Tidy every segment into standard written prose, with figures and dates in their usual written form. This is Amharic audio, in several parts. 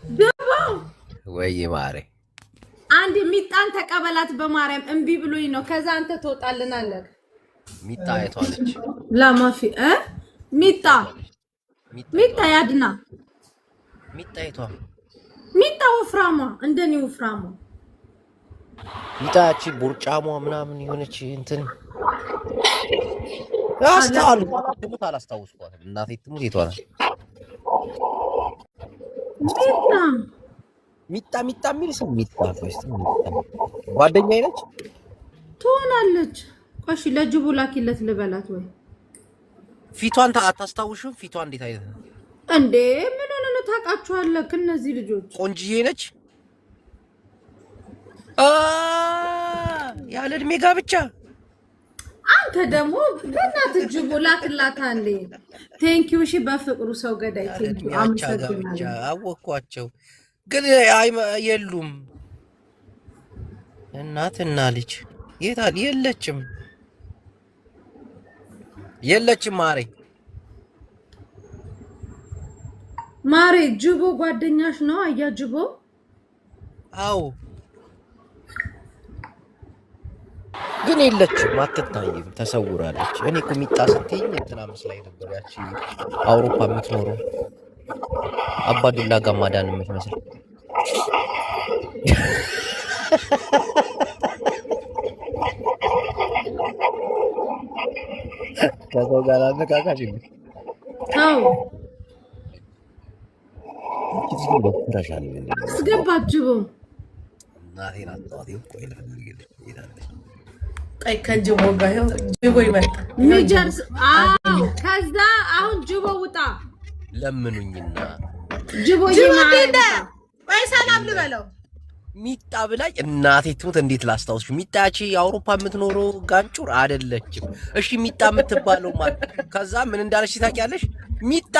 ደባ ወይ ማሬ አንድ ሚጣን ተቀበላት በማርያም እምቢ ብሎኝ ነው። ከዛ አንተ ትወጣልናለህ። ሚጣ አይቷለች ላማፊ ሚጣ ሚጣ ያድና ሚጣ አይቷ ሚጣ ወፍራማ እንደኔ ወፍራማ ሚጣቺ ቡርጫሟ ምናምን የሆነች እንትን አስታውል ትሙት አላስታውስኳትም። እናቴ ትሙት ይቷል ሚጣ የሚል ስም ሚጣ ጓደኛዬ ነች ትሆናለች። ቆሽ ለጅቡ ላኪለት ልበላት ወይ ፊቷን አታስታውሽም? ፊቷ እንዴት አይነት ነው እንዴ? ምን ሆነ ነው? ታውቃቸዋለህ? እነዚህ ልጆች ቆንጅዬ ነች። ያለ እድሜ ጋብቻ። አንተ ደግሞ በእናትህ ጅቡ ላክላት አንዴ። ቴንኪው። እሺ በፍቅሩ ሰው ገዳይ ቴንኪው። አመሰግናለሁ። አወኳቸው ግን የሉም። እናትና ልጅ የታል? የለችም ማሬ ጅቦ ጓደኛሽ ነው? አያ ጅቦ አው ግን የለችም፣ አትታይም፣ ተሰውራለች። እኔ እኮ ሚጣ ስትይኝ እንትና መስላኝ ነበር፣ ያቺ አውሮፓ የምትኖረው አባዱላ ጋማዳን የምትመስል ከሰው ጋር አነካካሽ እንዴ? አው አስገባችሁ እናቴን አጣሁት። ቆይ ከጅቦ ጋር ጅቦ ይመጣ ሚጀርስ ከዛ አሁን ጅቦ ውጣ ለምኑኝና ጅቦ ይማታ ወይ ሰላም ልበለው ሚጣ ብላኝ እናቴ ትሙት እንዴት ላስታውስሽ? ሚጣቺ የአውሮፓ የምትኖረው ጋንጩር አይደለችም። እሺ ሚጣ የምትባለው ማለት ከዛ ምን እንዳለሽ ታውቂያለሽ? ሚጣ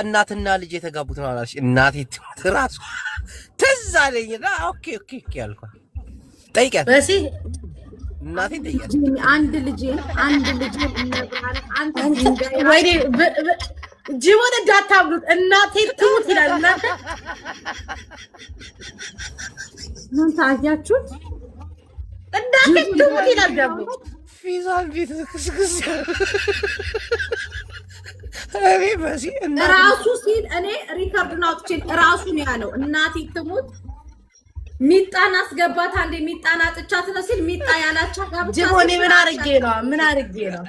እናትና ልጅ የተጋቡት ነው አላለሽ? እናቴ ትሙት ራሱ ትዝ አለኝና ኦኬ አልኳት። ጠይቂያት በሲ እናቴ ጠይቂያት። አንድ ልጅ እናብራን አንተ ወይኔ ጅቦን እንዳታብሉት እናቴ ትሙት ይላል። እናንተ ምን ታያችሁት? እናቴ ትሙት ይላል። ደግሞ ፊዛን ቤት ክስክስ አሬ በሲ ራሱ ሲል እኔ ሪከርዱን አውጥቼ ራሱ ነው ያለው። እናቴ ትሙት ሚጣን አስገባት አንዴ ሚጣን አጥቻት ነው ሲል ሚጣ ያላቻ ጋብቻ ጅቦኔ ምን አርጌ ነው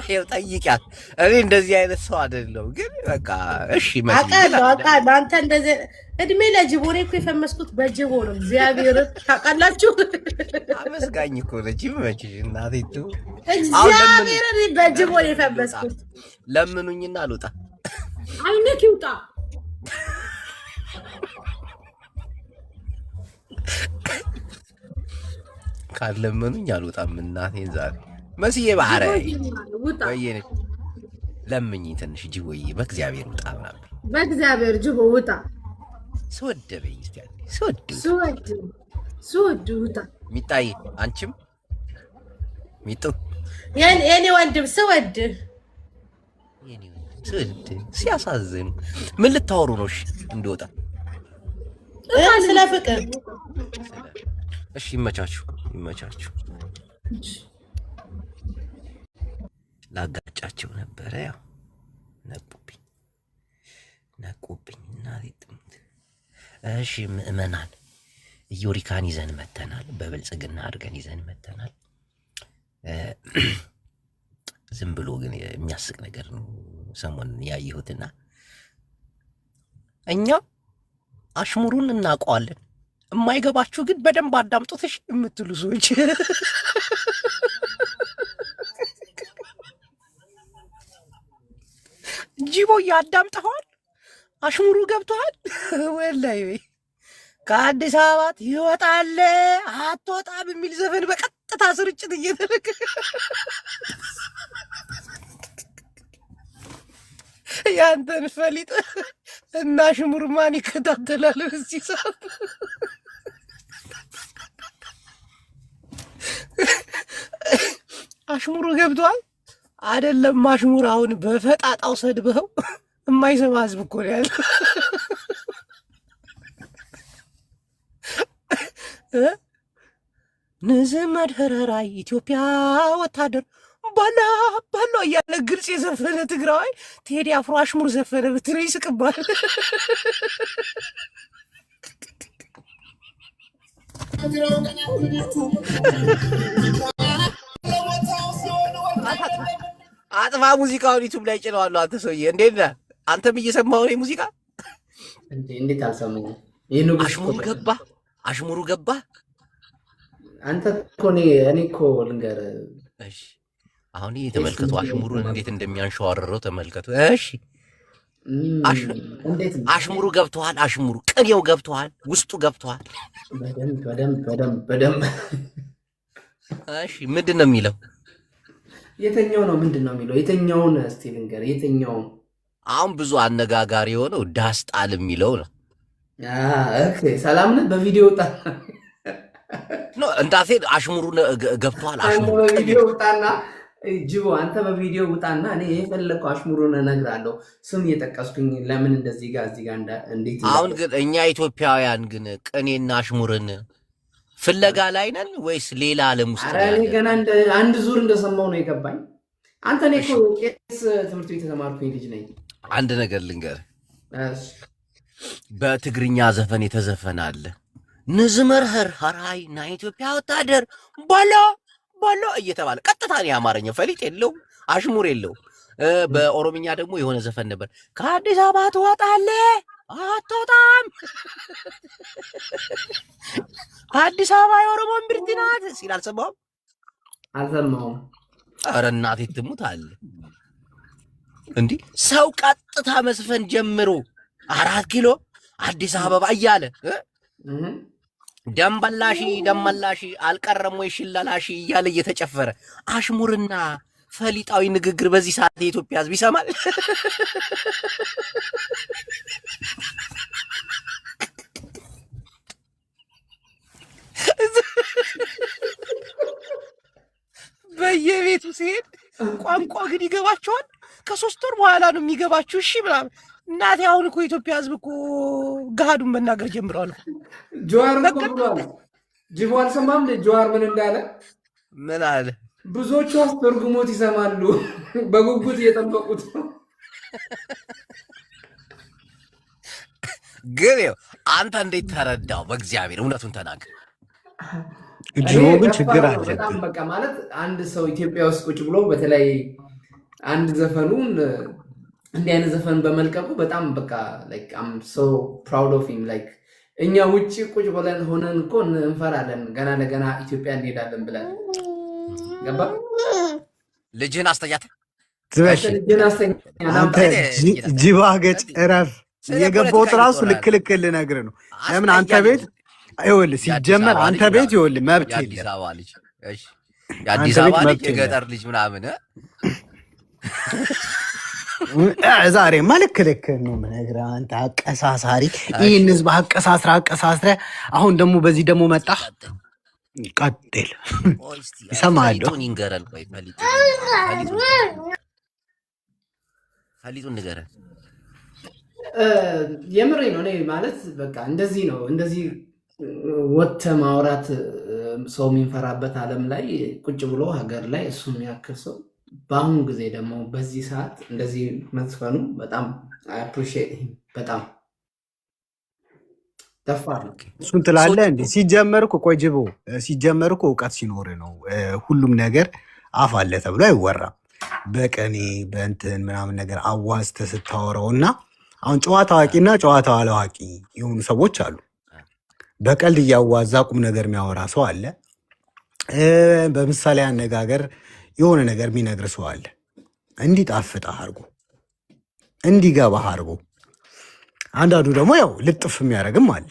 ይኸው ጠይቂያት። እኔ እንደዚህ አይነት ሰው አይደለሁም፣ ግን በቃ እሺ አውቃለሁ። አንተ እንደዚህ እድሜ ለጅቦኔ እኮ የፈመስኩት በጅቦ ነው። እግዚአብሔር ታውቃላችሁ። አመስጋኝ እኮ ነች። ይመችሽ እናቴ ቱ እግዚአብሔር በጅቦ ነው የፈመስኩት። ለምኑኝና አልወጣ አይነት ይውጣ ካለመኑኝ አልወጣም። እናቴን ዛሬ መስዬ ባህረ ወይኔ ለምኝ ትንሽ ጅቦዬ በእግዚአብሔር ውጣ ምናምን በእግዚአብሔር ጅቦ ውጣ ስወደበኝ ስወድ ውጣ። ሚጣይ አንቺም ሚጡ የኔ ወንድም ስወድ ሲያሳዝኑ ምን ልታወሩ ነው? እሺ እንድወጣ ስለ ፍቅር እሺ ይመቻችሁ። ላጋጫቸው ነበረ ያው ነቁብኝ እናቴ ጥምት። እሺ ምእመናን ዮሪካን ይዘን መተናል፣ በብልጽግና አድርገን ይዘን መተናል። ዝም ብሎ ግን የሚያስቅ ነገር ነው ሰሞኑን ያየሁትና እኛ አሽሙሩን እናውቀዋለን። የማይገባችሁ ግን በደንብ አዳምጡትሽ የምትሉ ሰዎች ጅቦ ያዳምጠዋል። አሽሙሩ ገብቷል። ወላሂ ከአዲስ አበባ ይወጣል አትወጣም የሚል ዘፈን በቀጥታ ስርጭት እየተለቀ ያንተን ፈሊጥ እና አሽሙር ማን ይከታተላል? እዚህ ሰዓት አሽሙሩ ገብቷል አይደለም? አሽሙር አሁን በፈጣጣው ሰድበው የማይሰማ ህዝብ እኮ ነው ያለው። ንዝመድ ህረራይ ኢትዮጵያ ወታደር ባላ ባላ እያለ ግልጽ የዘፈነ ትግራዋይ ቴዲ አፍሮ አሽሙር ዘፈነ ብትል ይስቅባል። አጥፋ ሙዚቃውን ዩቲዩብ ላይ ጭነዋለሁ። አንተ ሰውዬ እንዴት ነህ? አንተም እየሰማሁ ነው ሙዚቃ። እንዴት አልሰማሁም? አሽሙሩ ገባ። አንተ እኮ እኔ እኮ ልንገርህ። እሺ አሁን ተመልከቱ፣ አሽሙሩን እንዴት እንደሚያንሸዋርረው ተመልከቱ። እሺ አሽሙሩ ገብቷል። አሽሙሩ ቅኔው ገብቷል። ውስጡ ገብቷል። በደንብ። እሺ ምንድን ነው የሚለው? የተኛው ነው ምንድን ነው የሚለው? የተኛውን እስቲ ልንገርህ። የተኛው አሁን ብዙ አነጋጋሪ የሆነው ዳስጣል የሚለው ነው። ኦኬ ሰላም ነህ? በቪዲዮ ወጣ ነው እንዳሴ አሽሙሩ ገብቷል። አሽሙሩ በቪዲዮ ወጣና ጅቦ አንተ በቪዲዮ ውጣና እኔ የፈለከው አሽሙሩን እነግራለሁ። ስም እየጠቀስኩኝ ለምን እንደዚህ ጋር እዚህ ጋር እንዴት? አሁን ግን እኛ ኢትዮጵያውያን ግን ቅኔና አሽሙርን ፍለጋ ላይ ነን ወይስ ሌላ ዓለም ውስጥ? ኧረ እኔ ገና አንድ ዙር እንደሰማው ነው የገባኝ። አንተ እኔ እኮ ቄስ ትምህርት ቤት የተማርኩኝ ልጅ ነኝ። አንድ ነገር ልንገርህ፣ በትግርኛ ዘፈን የተዘፈነ አለ። ንዝመርህር ሀራይ ና ኢትዮጵያ ወታደር ባሎ ባሎ እየተባለ ቀጥታ ነው የአማርኛ ፈሊጥ የለውም፣ አሽሙር የለውም። በኦሮምኛ ደግሞ የሆነ ዘፈን ነበር። ከአዲስ አበባ ትወጣለህ አትወጣም፣ አዲስ አበባ የኦሮሞ እምብርት ናት ሲል አልሰማሁም። ኧረ እናቴ ትሙት አለ እንዲህ ሰው ቀጥታ መስፈን ጀምሮ 4 ኪሎ አዲስ አበባ እያለ ደምበላሺ አልቀረም ወይ ሽለላሺ እያለ እየተጨፈረ አሽሙርና ፈሊጣዊ ንግግር በዚህ ሰዓት የኢትዮጵያ ሕዝብ ይሰማል? በየቤቱ ሲሄድ ቋንቋ ግን ይገባቸዋል። ከ3 ወር በኋላ ነው የሚገባችሁ። እሺ ምናምን እናቴ አሁን እኮ የኢትዮጵያ ሕዝብ እኮ ገሃዱን መናገር ጀምረዋል። ጀዋር እኮ ብሏል። ጅቦ አልሰማም? ጀዋር ምን እንዳለ? ምን አለ? ብዙዎቹ አስተርጉሞት ይሰማሉ፣ በጉጉት እየጠበቁት ነው። ግን አንተ እንዴት ተረዳው? በእግዚአብሔር እውነቱን ተናገር። ጅቦ ግን ችግር አለ። በጣም በቃ ማለት አንድ ሰው ኢትዮጵያ ውስጥ ቁጭ ብሎ በተለይ አንድ ዘፈኑን እንዲህ አይነት ዘፈን በመልቀቁ በጣም በቃ ላይክ አም ሶ ፕራውድ ኦፍ ሂም። ላይክ እኛ ውጪ ቁጭ ብለን ሆነን እኮ እንፈራለን ገና ለገና ኢትዮጵያ እንሄዳለን ብለን ገባ። ልጅህን አስተኛት ዝበሽ አንተ ጅባ ገጭ እረፍ። የገባሁት ራሱ ልክ ልነግርህ ነው። ለምን አንተ ቤት ይኸውልህ፣ ሲጀመር አንተ ቤት ይኸውልህ መብት የለም። የአዲስ አበባ ልጅ የገጠር ልጅ ምናምን ዛሬማ ልክ ነው የምነግርህ። አንተ አቀሳሳሪ፣ ይህን ህዝብ አቀሳስረ አሁን ደግሞ በዚህ ደግሞ መጣ ቀጥል ይሰማል። ፈሊጡን ንገረን። የምሬ ነው። እኔ ማለት በቃ እንደዚህ ነው። እንደዚህ ወጥተህ ማውራት ሰው የሚንፈራበት ዓለም ላይ ቁጭ ብሎ ሀገር ላይ እሱ የሚያክል ሰው በአሁኑ ጊዜ ደግሞ በዚህ ሰዓት እንደዚህ መዝፈኑ በጣም አፕሪሺየት በጣም ደፋር ነው። እሱን ትላለህ እንዴ? ሲጀመር እኮ ቆይ ጅቦ፣ ሲጀመር እኮ እውቀት ሲኖር ነው ሁሉም ነገር አፍ አለ ተብሎ አይወራም። በቀኔ በእንትን ምናምን ነገር አዋዝተህ ስታወራው እና አሁን ጨዋታ አዋቂና ጨዋታ አላዋቂ የሆኑ ሰዎች አሉ። በቀልድ እያዋዛ ቁም ነገር የሚያወራ ሰው አለ። በምሳሌ አነጋገር የሆነ ነገር የሚነግር ሰው አለ። እንዲጣፍጥህ አድርጎ እንዲገባህ አድርጎ። አንዳንዱ ደግሞ ያው ልጥፍ የሚያደርግም አለ።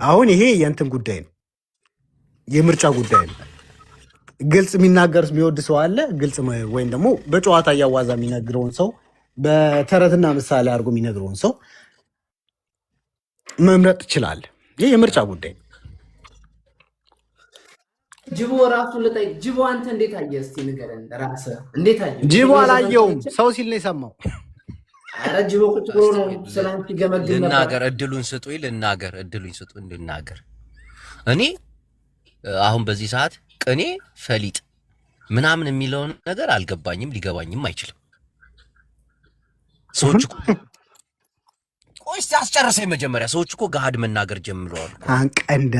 አሁን ይሄ የእንትን ጉዳይ ነው፣ የምርጫ ጉዳይ ነው። ግልጽ የሚናገር የሚወድ ሰው አለ። ግልጽ ወይም ደግሞ በጨዋታ እያዋዛ የሚነግረውን ሰው፣ በተረትና ምሳሌ አድርጎ የሚነግረውን ሰው መምረጥ ትችላለህ። ይህ የምርጫ ጉዳይ ነው። ጅቦ ራሱ ልጠይቅ። ጅቦ አንተ እንዴት አየህ? እስቲ ንገረን ራስህ እንዴት አየህ? ጅቦ አላየውም፣ ሰው ሲል ነው የሰማው። ኧረ ጅቦ ቁጭ ብሎ ነው ስላንቺ ገመግም ነበር። ልናገር እድሉን ስጡኝ ልናገር። እኔ አሁን በዚህ ሰዓት ቅኔ ፈሊጥ ምናምን የሚለውን ነገር አልገባኝም፣ ሊገባኝም አይችልም። ሰዎች እኮ ቆይ አስጨርሰኝ መጀመሪያ። ሰዎች እኮ ገሃድ መናገር ጀምረዋል። አንቀንዳ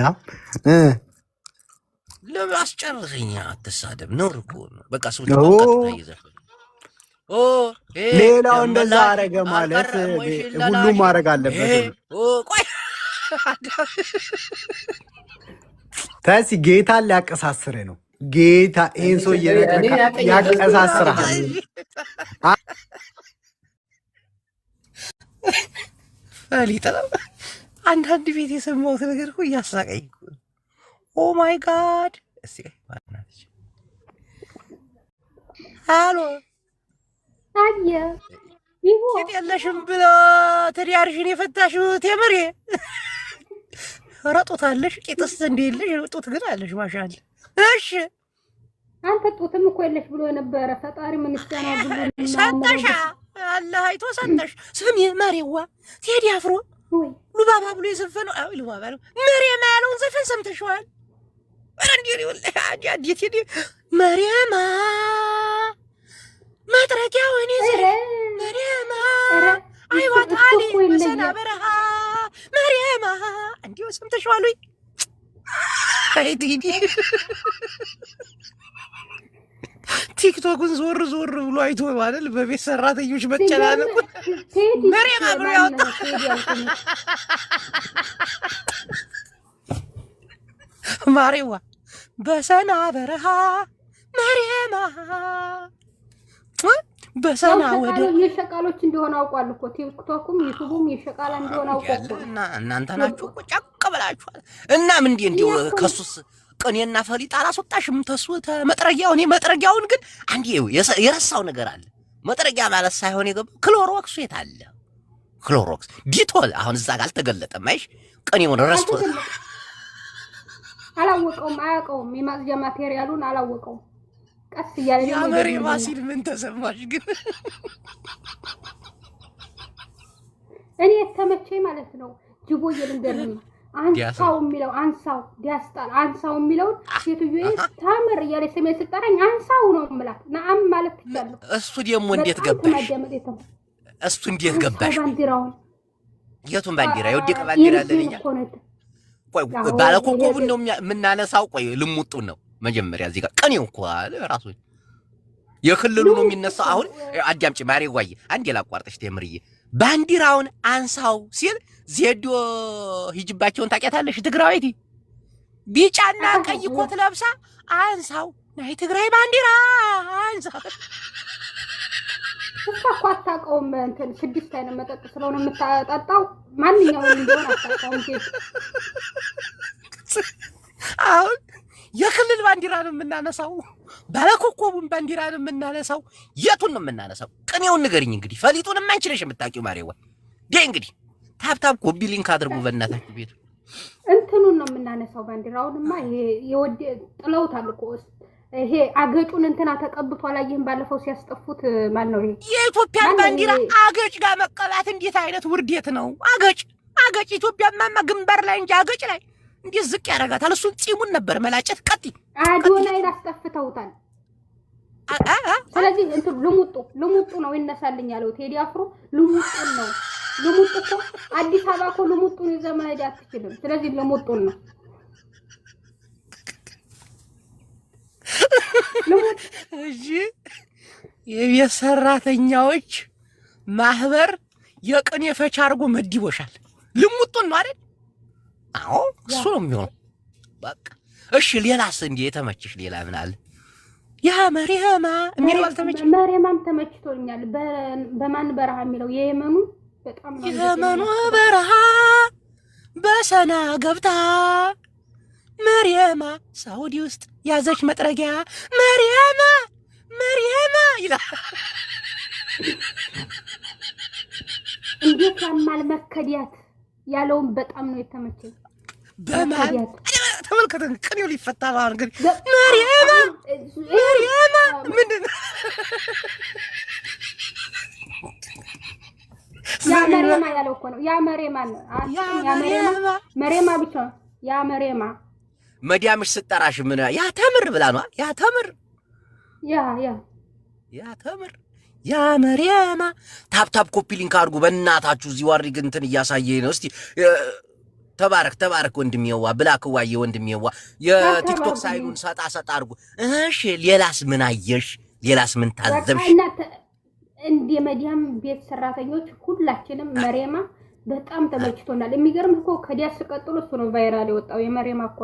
ለምን አስጨርሰኝ? አትሳደብ ነው እኮ በቃ ሰዎች ቀጥታ ይዘፈን ሌላው እንደዛ አረገ ማለት ሁሉም ማድረግ አለበት። ቆይ ታሲ ጌታን ሊያቀሳስር ነው። ጌታ ይሄን ሰው ያቀሳስራል። ፈሊጥ አንዳንድ ቤት የሰማሁት ነገር እኮ እያሳቀኝ እኮ ኦ ማይ ጋድ። እስቲ ሃሎ አየ ሴት የለሽም ብሎ ትዳርሽን የፈታሽው ቴምሬ ረጦታለሽ። ቄጥስ እንደሌለሽ ጡት ግን አለሽ ማሻአላ። እሺ አንተ ጡትም እኮ የለሽ ብሎ የነበረ ፈጣሪ ምን ይስጠና ብሎ ሰጠሻ አላህ አይቶ ሰጠሽ። ስሚ ማሪዋ ቴዲ አፍሮ ሉባባ ብሎ የዘፈነው አይ ሉባባ ነው መሪያማ ያለውን ዘፈን ሰምተሽዋል? እንዴ ወላሂ አጃዲ ቴዲ መሪያማ መጥረቂያው እኔ መሪያማ አይዋት አሊ ወሰና በረሃ መሪያማ እንዴው ሰምተሽዋል ወይ? አይ ቴዲ ቲክቶክን ዞር ብሎ አይቶ ማለት በቤት ሰራተኞች መጨናነቁ መሪያማ ብሎ ያወጣ ማሪዋ በሰና በረሃ መሪያማ በሰና ወደ የሸቃሎች እንደሆነ አውቋል እኮ ቲክቶክም ዩቲዩብም የሸቃላ እንደሆነ አውቋል። እናንተ ናችሁ እኮ ጨቅ ብላችኋል። እና ምን እንዴ ከሱስ ቅኔና ፈሊጥ አላስወጣሽም? ተሱ መጥረጊያው እኔ መጥረጊያውን ግን አንዴ የረሳው ነገር አለ። መጥረጊያ ማለት ሳይሆን የገባው ክሎሮክስ የት አለ? ክሎሮክስ ዲቶል አሁን እዛ ጋር አልተገለጠም። አይሽ ቅኔውን ረስቶ አላወቀውም፣ አያውቀውም። የማጽጃ ማቴሪያሉን አላወቀውም። ቀስ እያለ ያ መሪማ ሲል ምን ተሰማሽ ግን? እኔ የተመቸኝ ማለት ነው ጅቦዬ ልንገርኝ አንሳው የሚለው አንሳው ዲያስጣል አንሳው የሚለው ሴትዮዬ ታምር እያለ ስሜን ስጠራኝ አንሳው ነው የምላት። ነአም ማለት ትችላለህ። እሱ ደግሞ እንዴት ገባሽ? እሱ እንዴት ገባሽ? ባንዲራውን የቱን ባንዲራ? የወደቀ ባንዲራ አለኛ። ቆይ ባለኮኮቡን ነው የምናነሳው? ቆይ ልሙጡን ነው መጀመሪያ እዚህ ጋር ቀኔው እኮ አለ ራሱ የክልሉ ነው የሚነሳው። አሁን አዳምጪ ማሬ ጓይ አንዴ ላቋርጥሽ ቴምርዬ። ባንዲራውን አንሳው ሲል ዜዶ ሂጅባቸውን ታውቂያታለሽ? ትግራዊት ቢጫና ቀይ ኮት ለብሳ አንሳው ናይ ትግራይ ባንዲራ አንሳው። እሷ እኮ አታውቀውም። እንትን 6 አይነት መጠጥ ስለሆነ የምታጠጣው ማንኛውም እንደሆነ አታውቀውም። አሁን የክልል ባንዲራ ነው የምናነሳው? ባለኮኮቡን ባንዲራ ነው የምናነሳው? የቱን ነው የምናነሳው? ቅኔውን ንገሪኝ እንግዲህ። ፈሊጡን ማንችለሽ የምታውቂው ማሬዋ ዴ እንግዲህ ታፕታፕ ኮፒ ሊንክ አድርጉ በእናታችሁ ቤቱ። እንትኑን ነው የምናነሳው ባንዲራውንማ። ይሄ የወደ ጥለውታል እኮ ይሄ አገጩን እንትና ተቀብቶ አላየህም? ባለፈው ሲያስጠፉት ማን ነው? ይሄ የኢትዮጵያን ባንዲራ አገጭ ጋር መቀባት እንዴት አይነት ውርዴት ነው? አገጭ ኢትዮጵያማ ግንባር ላይ እንጂ አገጭ ላይ እንዴት ዝቅ ያደርጋታል? እሱን ጺሙን ነበር መላጨት። ቀጥ አዶናይን አስጠፍተውታል። ስለዚህ እንትን ልሙጡ ነው ይነሳልኝ ያለው ቴዲ አፍሮ ልሙጡ ነው። ልሙጡ እኮ አዲስ አበባ እኮ ልሙጡን ይዘህ መሄድ አትችልም። ስለዚህ ልሙጡን ነው እሺ። የቤት ሰራተኛዎች ማህበር የቅኔ ፈቻ አድርጎ መድቦሻል። ልሙጡን ነው አይደል? አዎ እሱ ነው የሚሆነው። በቃ እሺ። ሌላስ እንዴ የተመችሽ ሌላ ምን አለ? ያ መሪያማ የሚለው አልተመችሽ? መሪያማም ተመችቶኛል። በማን በረሃ የሚለው የየመኑ በጣም ነው። የየመኑ በረሃ በሰና ገብታ መሪያማ ሳውዲ ውስጥ ያዘች መጥረጊያ መሪያማ ይላል። እንዴት ያማል መከዲያት ያለውን በጣም ነው የተመቸኝ። በማን ተመልከተን ቅኔው ሊፈታ ነው እንግዲህ መሪያማ ምንድን ነው? ነው ያ መሬማ ነው መሬማ ብቻ ያ መሬማ መዲያምሽ ስጠራሽ ምን ያ ተምር ብላ ነው ያ ተምር ያ ተምር ያ መሪያማ ታፕ ኮፒ ሊንክ አድርጉ በእናታችሁ። እዚህ ዋሪግ እንትን እያሳየኝ ነው። እስቲ ተባረክ ወንድሜዋ ብላክ ዋዬ ወንድሜዋ የቲክቶክ ሳይሉን ሰጣ አድርጉ። እሺ ሌላስ ምን አየሽ? ሌላስ ምን ታዘብሽ? እንደ መዲያም ቤት ሰራተኞች ሁላችንም መሪያማ በጣም ተመችቶናል። የሚገርም እኮ ከዲያስ ቀጥሎ እሱ ነው ቫይራል የወጣው የመሪያማ እኮ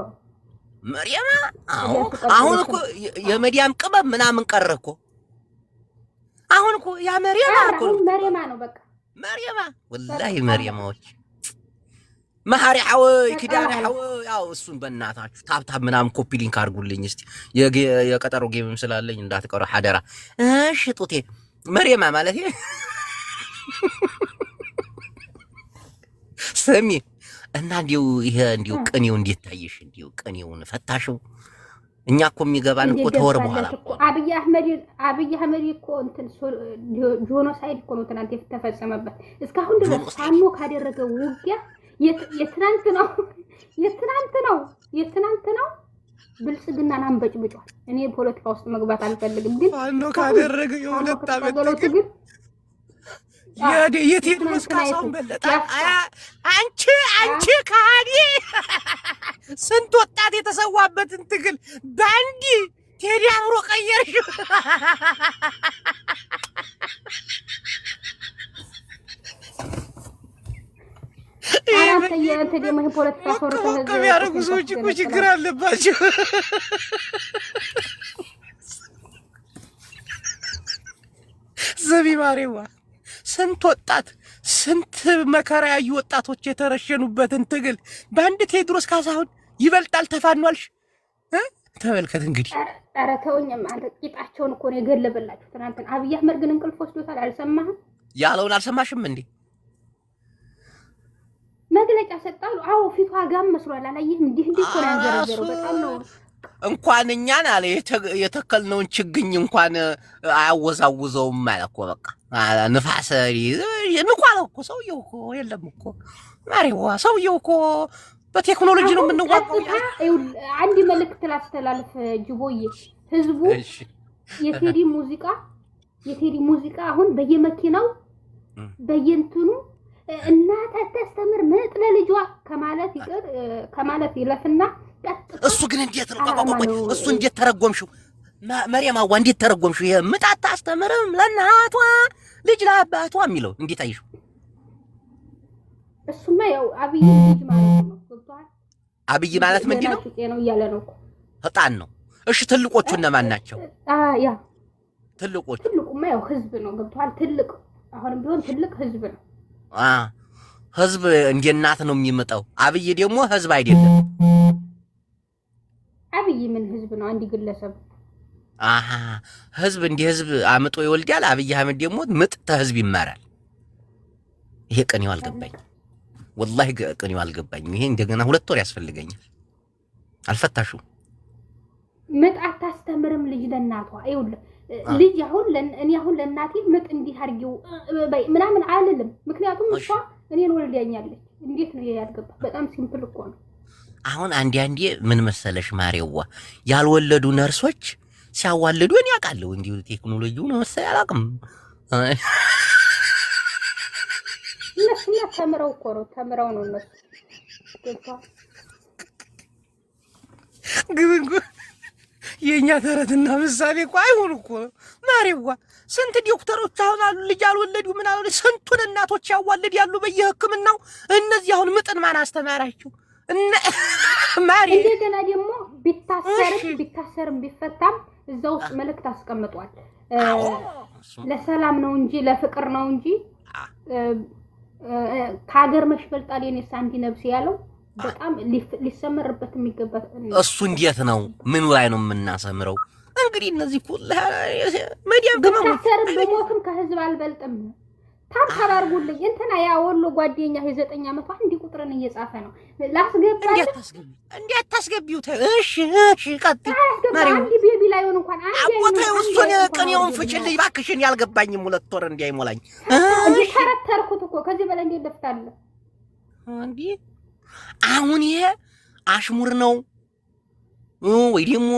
መሪያማ። አሁን እኮ የመዲያም ቅመም ምናምን ቀረ እኮ አሁን እኮ ያ መሪያማ እኮ መሪያማ ነው በቃ መሪያማ። ወላሂ መሪያማዎች ማሐሪ ሐወይ ክዳን ሐወይ ያው እሱን በእናታችሁ ታፕ ምናምን ኮፒ ሊንክ አድርጉልኝ እስቲ የቀጠሮ ጌምም ስላለኝ እንዳትቀሩ ሐደራ። እሺ ጡቴ መሪያማ ማለት ስሚ እና እንዲው ይሄ እንዲው ቅኔው እንዴት ታየሽ? እንዲው ቅኔውን ፈታሽው? እኛ እኮ የሚገባን እኮ ተወር በኋላ አብይ አህመድ እኮ እንትን ጆኖሳይድ እኮ ነው ትናንት የተፈጸመበት። እስካሁን ድረስ ሳኖ ካደረገው ውጊያ የትናንት ነው ብልጽግናን አንበጭብጫል። እኔ ፖለቲካ ውስጥ መግባት አልፈልግም፣ ግን ሳኖ ካደረገ የሁለት ዓመት ግን የቴድ መስካሳውን በለጠ። አንቺ ከሃዲ ስንት ወጣት የተሰዋበትን ትግል ባንዲ ቴዲ አብሮ ቀየርሽ። ከሚያደርጉ ሰዎች እኮ ችግር አለባቸው። ዘቢ ማሬዋ ስንት ወጣት ስንት መከራ ያዩ ወጣቶች የተረሸኑበትን ትግል በአንድ ቴዎድሮስ ካሳሁን ይበልጣል ተፋኗልሽ። ተመልከት እንግዲህ። ኧረ ተውኝም አንተ ቂጣቸውን እኮ ነው የገለበላችሁ ትናንትና። አብይ አህመድ ግን እንቅልፍ ወስዶታል። አልሰማህም ያለውን? አልሰማሽም እንዴ? መግለጫ ሰጣሉ። አዎ ፊቷ ጋም መስሏል። አላየህም? እንዲህ እኮ ነው ያንዘረዘረው። በጣም ነው እንኳን እኛን አለ የተከልነውን ችግኝ እንኳን አያወዛውዘውም ማለት እኮ በቃ ንፋስ ንቋለው እኮ ሰውየው እኮ የለም እኮ ማሪዋ ሰውየው እኮ በቴክኖሎጂ ነው የምንዋቀው። አንድ መልእክት ላስተላልፍ ጅቦዬ፣ ህዝቡ የቴዲ ሙዚቃ አሁን በየመኪናው በየንትኑ እናት አታስተምር ምጥ ለልጇ ከማለት ይለፍና እሱ ግን እንዴት ነው እሱ እንዴት ተረጎምሽው? መሪያማዋ እንዴት ተረጎምሽው? ይሄ ምጥ አታስተምርም ለእናቷ ልጅ ለአባቷ የሚለው እንዴት አይሽው? እሱማ ያው አብይ ልጅ ማለት ነው። ገብቷል? አብይ ማለት ምንድን ነው? ነው እያለ ነው እኮ ህጣን ነው። እሺ ትልቆቹ እነማን ናቸው? ያ ትልቁማ ያው ህዝብ ነው። ገብቷል? ትልቅ አሁንም ቢሆን ትልቅ ህዝብ ነው። ህዝብ እንደ እናት ነው የሚመጣው። አብይ ደግሞ ህዝብ አይደለም። አብይ ምን ህዝብ ነው? አንድ ግለሰብ። ህዝብ እንደ ህዝብ አምጦ ይወልዳል። አብይ አህመድ ደግሞ ምጥ ተህዝብ ይማራል። ይሄ ቅኔው አልገባኝ፣ ወላሂ ቅኔው አልገባኝ። ይሄ እንደገና 2 ወር ያስፈልገኛል። አልፈታሽው። ምጥ አታስተምርም ልጅ ለእናቷ። ይኸውልህ ልጅ እኔ አሁን ለእናቴ ምጥ እንዲህ አድርጊው ምናምን አልልም። ምክንያቱም እሷ እኔን ወልዳኛለች። እንዴት ነው ያልገባ? በጣም ሲምፕል እኮ ነው። አሁን አንዴ ምን መሰለሽ ማሬዋ፣ ያልወለዱ ነርሶች ሲያዋልዱ እኔ አውቃለሁ። እንዲሁ ቴክኖሎጂው ነው መሰለኝ አላውቅም። እነሱ ተምረው እኮ ነው እነሱ ግን የኛ ተረትና ምሳሌ እኮ አይሆን እኮ ማሬዋ። ስንት ዶክተሮች አሁን አሉ ልጅ አልወለዱ ምን አሉ። ስንቱን እናቶች ያዋልድ ያሉ በየህክምናው። እነዚህ አሁን ምጥን ማን አስተማራቸው? ማሪ እንደገና ደግሞ ቢታሰርም ቢፈታም እዛ ውስጥ መልእክት አስቀምጧል። ለሰላም ነው እንጂ ለፍቅር ነው እንጂ ከሀገር መሽበልጣል የኔ ሳንቲ ነብስ ያለው በጣም ሊሰመርበት የሚገባ እሱ እንዴት ነው? ምን ላይ ነው የምናሰምረው? እንግዲህ እነዚህ ሁሉ መዲያም ከመታሰር በሞትም ከህዝብ አልበልጥም። ታብታብ አድርጉልኝ። እንትና ያ ወሎ ጓደኛ የ9 ዓመቷ እንዲህ ቁጥርን እየጻፈ ነው። ላስገባኝ እንዴት ታስገቢው? እሺ ቀጥ ማሪው አንዲ ቤቢ ላይ ሆነ እንኳን አንዲ አቦታው እሱ እሱን ቅኔውን ፍችልኝ እባክሽን። ያልገባኝም 2 ወር እንዲያይሞላኝ ተረተርኩት እኮ ከዚህ በላይ እንዴት ደፍታለ እንዴ? አሁን ይሄ አሽሙር ነው ወይ ደግሞ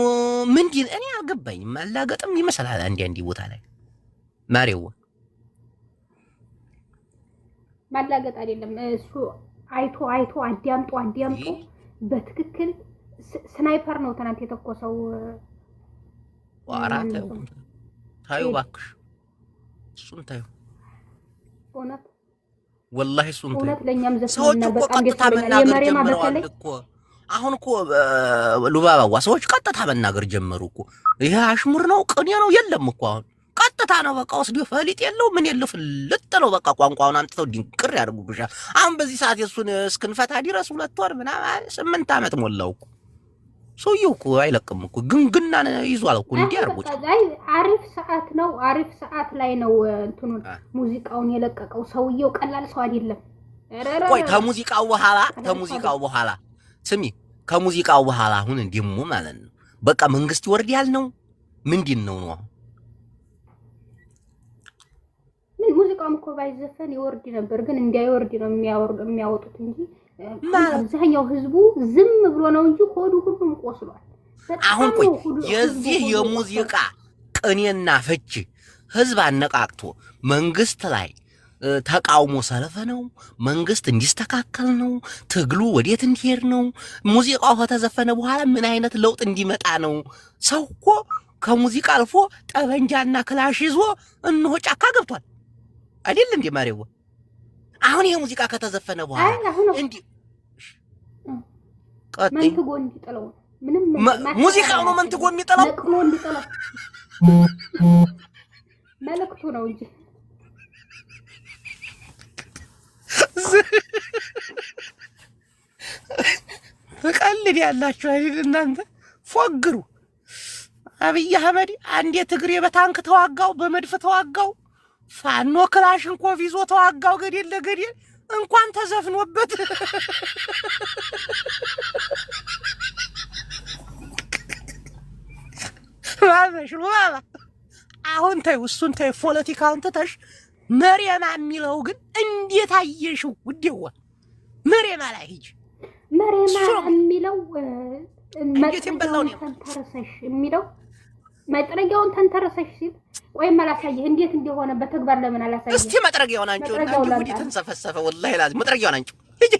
ምንድን? እኔ አልገባኝም። ማላገጥም ይመስላል አንዴ ቦታ ላይ ማሬው ማላገጥ አይደለም እሱ አይቶ አዳምጦ በትክክል ስናይፐር ነው ትናንት የተኮሰው። ዋራተ ታዩ እባክሽ እሱን ታዩ እውነት ወላሂ እሱን ታዩ እውነት ለኛም ዘፈን ሰዎች እኮ ቀጥታ መናገር ጀምረዋል እኮ። አሁን እኮ ሉባባዋ ሰዎች ቀጥታ መናገር ጀመሩ እኮ። ይሄ አሽሙር ነው ቅኔ ነው የለም እኮ አሁን ቀጥታ ነው በቃ። ወስዶ ፈሊጥ የለው ምን የለው ፍልጥ ነው በቃ። ቋንቋውን አምጥተው ድንቅር ያድርጉብሻል። አሁን በዚህ ሰዓት የሱን እስክንፈታ ድረስ 2 ወር ምናምን 8 ዓመት ሞላው እኮ። ሰውየው እኮ አይለቅም እኮ ግንግናን ይዟል እኮ። እንዲህ አርጎት አሪፍ ሰዓት ላይ ነው እንትኑን ሙዚቃውን የለቀቀው ሰውየው። ቀላል ሰው አይደለም። ቆይ ከሙዚቃው በኋላ ስሚ፣ ከሙዚቃው በኋላ አሁን እንደሞ ማለት ነው በቃ መንግስት ይወርዳል ነው ምንድን ነው ነው? ምን ሙዚቃውም እኮ ባይዘፈን ይወርድ ነበር፣ ግን እንዳይወርድ ነው የሚያወጡት እንጂ አብዛኛው ህዝቡ ዝም ብሎ ነው እንጂ ሆዱ ሁሉም ቆስሏል። አሁን ቆይ የዚህ የሙዚቃ ቅኔና ፍቺ ህዝብ አነቃቅቶ መንግስት ላይ ተቃውሞ ሰልፍ ነው፣ መንግስት እንዲስተካከል ነው፣ ትግሉ ወዴት እንዲሄድ ነው፣ ሙዚቃው ከተዘፈነ በኋላ ምን አይነት ለውጥ እንዲመጣ ነው። ሰው እኮ ከሙዚቃ አልፎ ጠበንጃና ክላሽ ይዞ እነሆ ጫካ ገብቷል አይደል እንዴ ማሬው? አሁን ይሄ ሙዚቃ ከተዘፈነ በኋላ እንዴ መንትጎ እንዲጥለው ምንም ሙዚቃው ነው መንትጎ የሚጥለው ነቅሎ እንዲጥለው መልእክቱ ነው እንጂ ፈቃልድ ያላችሁ አይደል እናንተ ፎግሩ። አብይ አህመድ አንዴ ትግሬ በታንክ ተዋጋው፣ በመድፍ ተዋጋው፣ ፋኖ ክላሽን ኮፍ ይዞ ተዋጋው። ገደል ለገደል እንኳን ተዘፍኖበት ባባ አሁን ተይው፣ እሱን ተይው፣ ፖለቲካውን ትተሽ መሪያማ የሚለው ግን እንዴት አየሽው? ውዴዋ መሪያማ ላይ ሂጅ። መሪያማ የሚለው መጥረጊያውን ተንተረሰሽ የሚለው መጥረጊያውን ተንተረሰሽ ሲል ቆይ መላሳየህ እንዴት እንደሆነ በተግባር ለምን አላሳየህ? እስቲ መጥረጊያውን አንቺው እንዴ ተንሰፈሰፈ። ወላሂ ላዚ መጥረጊያውን አንቺው ሂጂ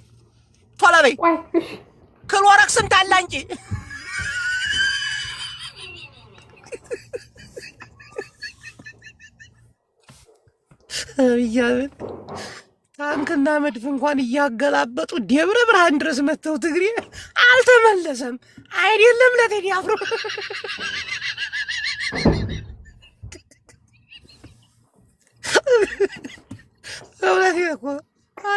ቶሎ በይ። ክሎሮክስም ታላ አንቺ እያለን ታንክና መድፍ እንኳን እያገላበጡ ደብረ ብርሃን ድረስ መተው ትግሬ አልተመለሰም። አይደለም ለቴዲ አፍሮ እውነቴ እኮ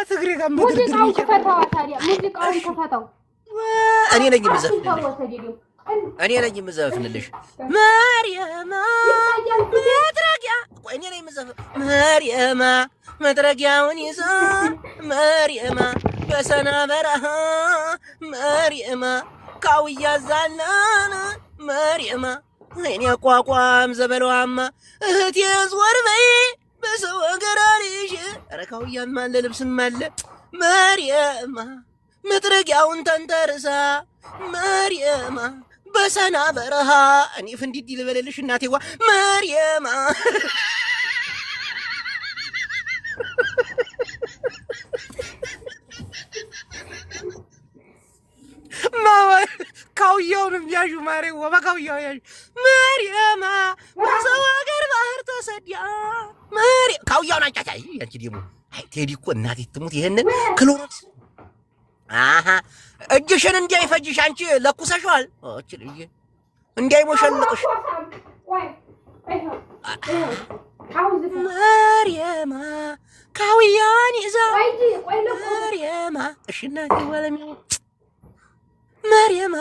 ትግሬ ጋር ሙዚቃውን ከፈታው ታዲያ ሙዚቃውን ከፈታው እኔ ነኝ የምዘፍንልሽ መርየማ መጥረጊያ። ቆይ እኔ ነኝ የምዘፍን መርየማ መጥረጊያውን ይዛ መርየማ በሰና በረሃ መርየማ ካውያ ዛላና መርየማ እኔ አቋቋም ዘበለዋማ እህቴ ዞር በይ በሰው ሀገር አልሽ። ኧረ ካውያም አለ ልብስም አለ መርየማ መጥረጊያውን ተንተርሳ መርየማ በሰና በረሃ እኔ ፍንዲድ ልበልልሽ እናቴዋ መርየማ ካውያውንም ያዡ ማሬዋ በካውያው ያዡ መርየማ በሰው ሀገር ባህር ተሰዲያ ካውያውን አንጫጫይ አንቺ ደግሞ አይ ቴዲ እኮ እናቴ ትሙት ይሄንን ክሎሮክስ እጅሽን እንዳይፈጅሽ አንቺ ለኩሰሽዋል። እቺ ልጅ እንዳይሞሸልቅሽ መርየማ ካውያን ይዛ መርየማ እሺ እናቴ ወለሚ መርየማ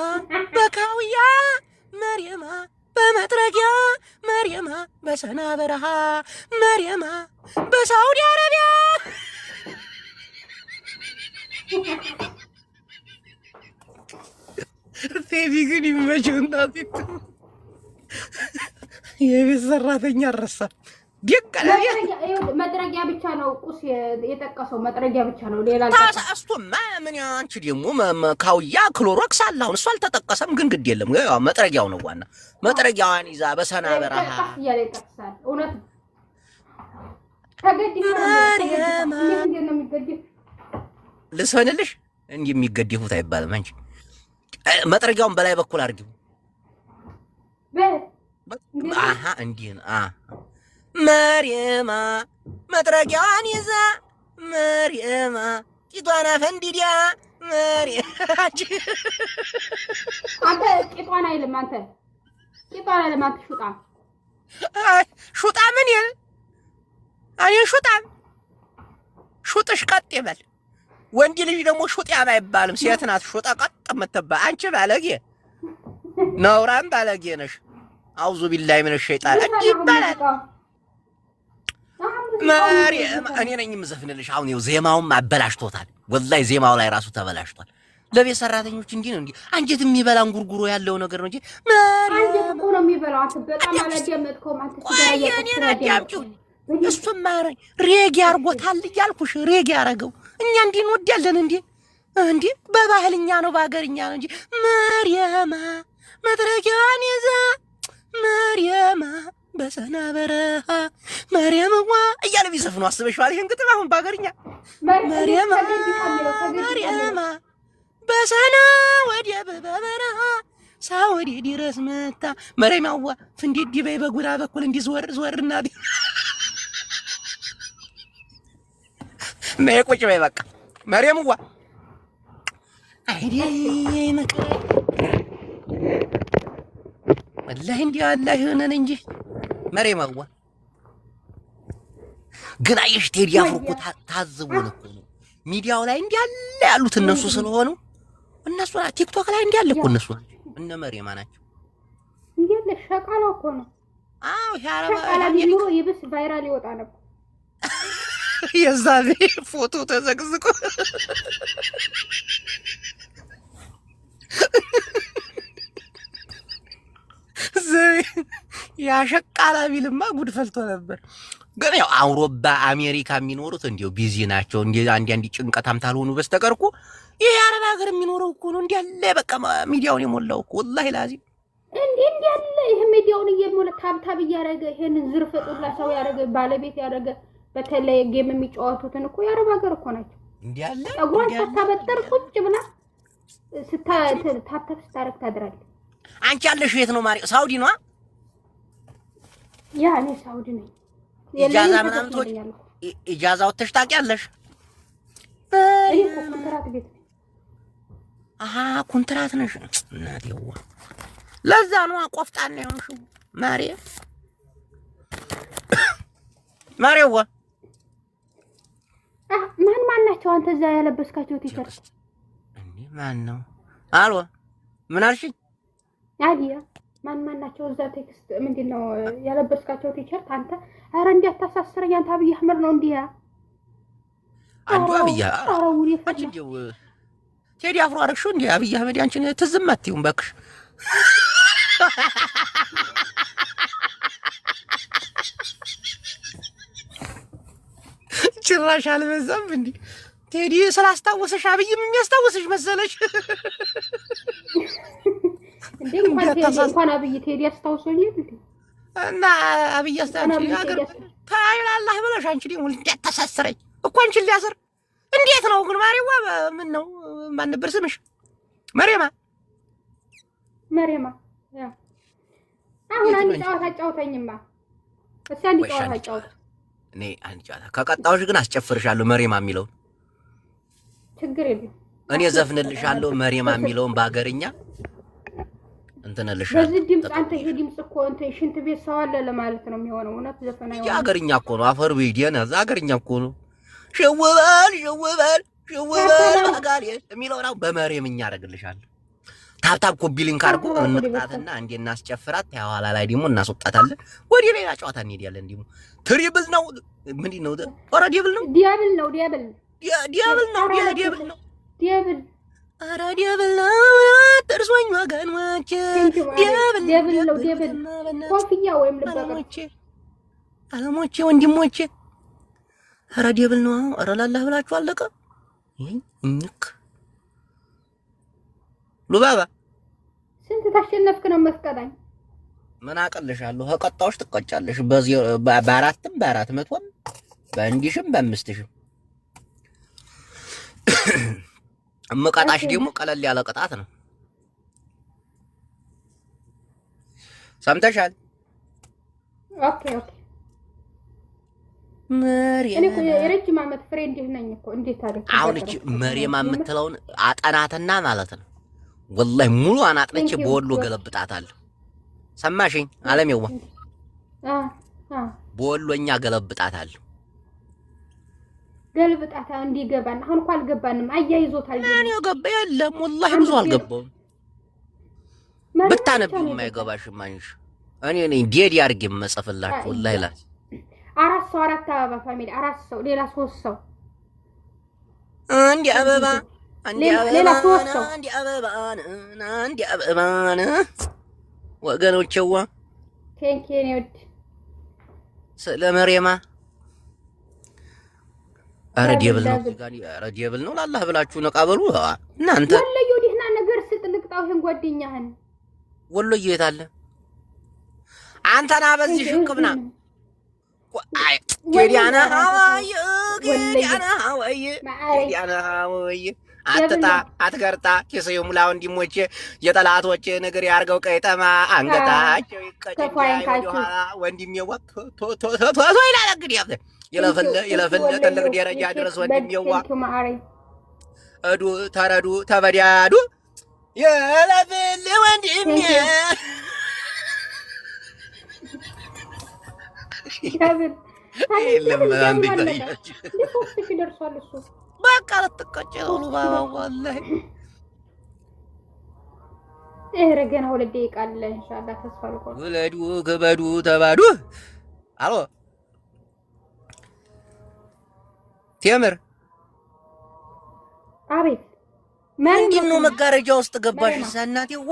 በካውያ መርየማ በመጥረጊያ መርየማ በሰና በረሃ መርየማ በሳውዲ አረቢያ ቴዲ ግን ይመችው እናቴ የቤት ሰራተኛ ረሳ ቢቀለ መጥረጊያ ብቻ ነው ቁስ የጠቀሰው መጥረጊያ ብቻ ነው ሌላ ታሳስቶማ ምን አንቺ ደግሞ ካውያ ክሎሮክስ አለ አሁን እሱ አልተጠቀሰም ግን ግድ የለም መጥረጊያው ነው ዋና መጥረጊያዋን ይዛ በሰና በረሃ ያለ ይጠቅሳል እውነት ተገድፈ ነው የሚገድፍ ልስፈንልሽ እንዲህ የሚገድፉት አይባልም አንቺ መጥረጊያውን በላይ በኩል አድርጊው አሃ እንዲህ መርየማ መጥረጊያዋን ይዛ መርየማ ቂጧን አፈንዲዲያ አንተ ቂጧን አይልም አንተ ቂጧን አይልም አንተ ሹጣ ምን ይል እኔ ሹጥሽ ቀጥ ይበል ወንድ ልጅ ደግሞ ሹጥ ያም አይባልም ሴት ናት ሹጣ ቀጥ የምትባል አንቺ ባለጌ ነውራም ባለጌ ነሽ አውዙ ቢላሂ ምን ሸይጣን ይባላል ማርያም እኔ ነኝ የምዘፍንልሽ አሁን ይኸው ዜማውም አበላሽቶታል ወላሂ ዜማው ላይ ራሱ ተበላሽቷል ለቤት ሰራተኞች እንዲህ ነው እንዴ አንጀት የሚበላን ጉርጉሮ ያለው ነገር ነው እንጂ አንጀት እኮ ነው የሚበላው አንተ በጣም አላደመጥከውም አንተ ሲጋያያችሁ እሱም ማረኝ ሬጌ አርጎታል እያልኩሽ ሬጌ አረገው እኛ እንዲህ እንወዳለን እንዴ በባህልኛ ነው በአገርኛ ነው እንጂ መርየማ መጥረጊያዋን ይዛ መርየማ በሰና በረሃ መርየምዋ እያለ ቢዘፍኑ አስበሽዋል ይሄን ግጥም አሁን በአገርኛ መርየማ በሰና ወዲያ በበረሃ ሳውዲ ድረስ መታ መርየምዋ ፍንዲት ዲበይ በጉራ በኩል እንዲዝወርና ነይ ቁጭ በይ በቃ መርየምዋ አይዲ መከራ ወላሂ እንዲህ አላህ ይሆነን እንጂ መርየምዋ ግን አየሽ ቴዲ አፍሮ እኮ ታዝቡን እኮ ነው ሚዲያው ላይ እንዲህ ያለ ያሉት እነሱ ስለሆኑ እነሱ ቲክቶክ ላይ እንዲህ ያለ እኮ እነሱ እነ መርየማ ናቸው እንዴ ለሸቃላ እኮ ነው አዎ ሸቃላ ቢኖር ይብስ ቫይራል ይወጣ ነበር የዛኔ ፎቶ ተዘግዝቆ ያሸቃላ ቢልማ ጉድ ፈልቶ ነበር ግን ያው አውሮፓ አሜሪካ የሚኖሩት እንዲው ቢዚ ናቸው እንዴ አንድ ጭንቀታም ታልሆኑ በስተቀር እኮ ይሄ አረብ ሀገር የሚኖረው እኮ ነው እንዴ ያለ በቃ ሚዲያውን የሞላው እኮ ወላሂ ላዚም እንዴ ያለ ይሄ ሚዲያውን እየሞላ ታብታብ ያረገ ይሄን ዝርፍ ጡላ ሰው ያረገ ባለቤት ያረገ በተለይ ጌም የሚጫወቱትን እኮ የአረብ ሀገር እኮ ናቸው እንዴ ያለ ጸጉሯን ስታበጠር ቁጭ ብላ ታብታብ ስታረግ ታድራለች አንቺ ያለሽ የት ነው ማሪ ሳውዲ ነው ያ እኔ ሳውዲ ነኝ ኢጃዛ ምናምን ትወጪ ኢጃዛ ወጥተሽ ታውቂያለሽ እኔ ኮንትራት ቤት አሃ ኮንትራት ነሽ እናቴዋ ለዛ ነው ቆፍጣና የሆንሽው ማሪያዋ ማን ናቸው አንተ እዛ ያለበስካቸው ቲሸርት እንዴ ማን ነው አሎ ምን አልሽኝ አዲያ ማን ናቸው እዛ ቴክስት ምንድነው ያለበስካቸው ቲሸርት አንተ አረ እንዲያታሳስረኝ አንተ አብይ አህመድ ነው እንዲያ አንዱ አብይ አንቺው ቴዲ አፍሮ አረግሽው እንዴ አብይ አህመድ አንቺን ትዝም አትይውም ባክሽ ጭራሽ አልበዛም እንዴ ቴዲ ስላስታወሰሽ አብይም የሚያስታውስሽ መሰለሽ እንዴ እንኳን አብይ ቴዲ አስታውሶኝ እንዴ እና አብይ አስታውሶኝ ሀገር ታይላላህ ብለሽ አንቺ ደግሞ እንዲያተሳሰረኝ እኮ አንቺን ሊያስር እንዴት ነው ግን ማሪዋ ምን ነው ማን ነበር ስምሽ መርየማ ያ አሁን አንቺ ጨዋታ ጫውተኝማ እሺ አንቺ ጨዋታ ጫውት እኔ አንቺ ጨዋታ ከቀጣውሽ ግን አስጨፍርሻለሁ መርየማ የሚለው ችግር የለም እኔ ዘፍንልሻለሁ መርየማ የሚለውን በአገርኛ እንትነልሻለሁ በዚህ ድምጽ አንተ ይሄ ድምጽ እኮ አንተ ሽንት ቤት ሰው አለ ለማለት ነው የሚሆነው እውነት ዘፈና ይሆናል የአገርኛ እኮ ነው አፈር ቢዲና አገርኛ እኮ ነው ሽውበል አጋሪ የሚለው ነው በመርየምኛ አደርግልሻለሁ ታብታብ ኮፒ ሊንክ አድርጎ እንጣጣና እንዴ እናስጨፍራት ያዋላ ላይ ደግሞ እናስወጣታለን ወዲ ሌላ ጨዋታ እንሄዳለን ደግሞ ትሪብል ነው ምንድን ነው ኦራ ዲብል ነው ዲያብል ነው ዲያብል ኧረ ዲብል ነው ጥርሶኝ ወገኖቼ ዲብል ነው ዲብል ኮፍያ ወይም ልበቀች አለሞቼ ወንድሞቼ ኧረ ዲብል ነው ኧረ ላላህ ብላችሁ አለቀ እንክ ሉባባ ስንት ታሸነፍክ ነው መስቀዳኝ ምን አቀልሻለሁ ከቀጣውሽ ትቀጫለሽ በአራትም በአራት መቶም በአንድሽም በአምስትሽም መቀጣሽ ደግሞ ቀለል ያለ ቅጣት ነው ሰምተሻል ኦኬ መሪያ እኔ እኮ የረጅም ዓመት ፍሬንድ ነኝ እኮ እንዴት አለ አሁን እቺ መሪያም የምትለውን አጠናትና ማለት ነው ወላሂ ሙሉ አናጥነች በወሎ ገለብጣታለሁ ሰማሽኝ አለሜዋ በወሎኛ ገለብጣታለሁ ገልብጣታ እንዲገባን አሁን እኮ አልገባንም አያይዞታል እኔ ገባ የለም ወላሂ ብዙ አልገባውም ብታነብ የማይገባሽ ማንሽ እኔ ነኝ ዴዲ አድርጌ መጽፍላችሁ ወላሂ ላ አራት አበባ ፋሚሊ 4 ሰው ሌላ 3 ሰው አንዲ አበባ ሌላ 3 ሰው አንዲ አበባ ወገኖቼዋ ቴንኪው ኔድ ስለ መሪያማ ኧረ ዲብል ነው ላላህ ብላችሁ ነቃበሉ እናንተ ወለዩ ዲህና ነገር ስትልቅጣው ይሄን ጓደኛህን ወሎዬ የት አለ አንተና በዚህ ሽቅብና አይ ጌዲያና ሀዋይ አትጣ አትገርጣ ኪስዩ ሙላ ወንድሞቼ የጠላቶቼ ነገር ያርገው ቀይጠማ አንገታቸው ይቀጭ ወንድሜ ቶ ይላል እንግዲህ ይለፈለ ትልቅ ደረጃ ድረስ ወንድሜዋ እዱ ተረዱ ተበዳዱ ይለፍል ወንድሜ በቃ ልትቀጭ ነው ባባ ወላሂ ገና 2 ደቂቃ አለ ኢንሻአላህ ተስፋ ልቆርጥ ወለዱ ከበዱ ተባዱ አሎ ቴምር አቤት ምንድነው መጋረጃ ውስጥ ገባሽ እናቴዋ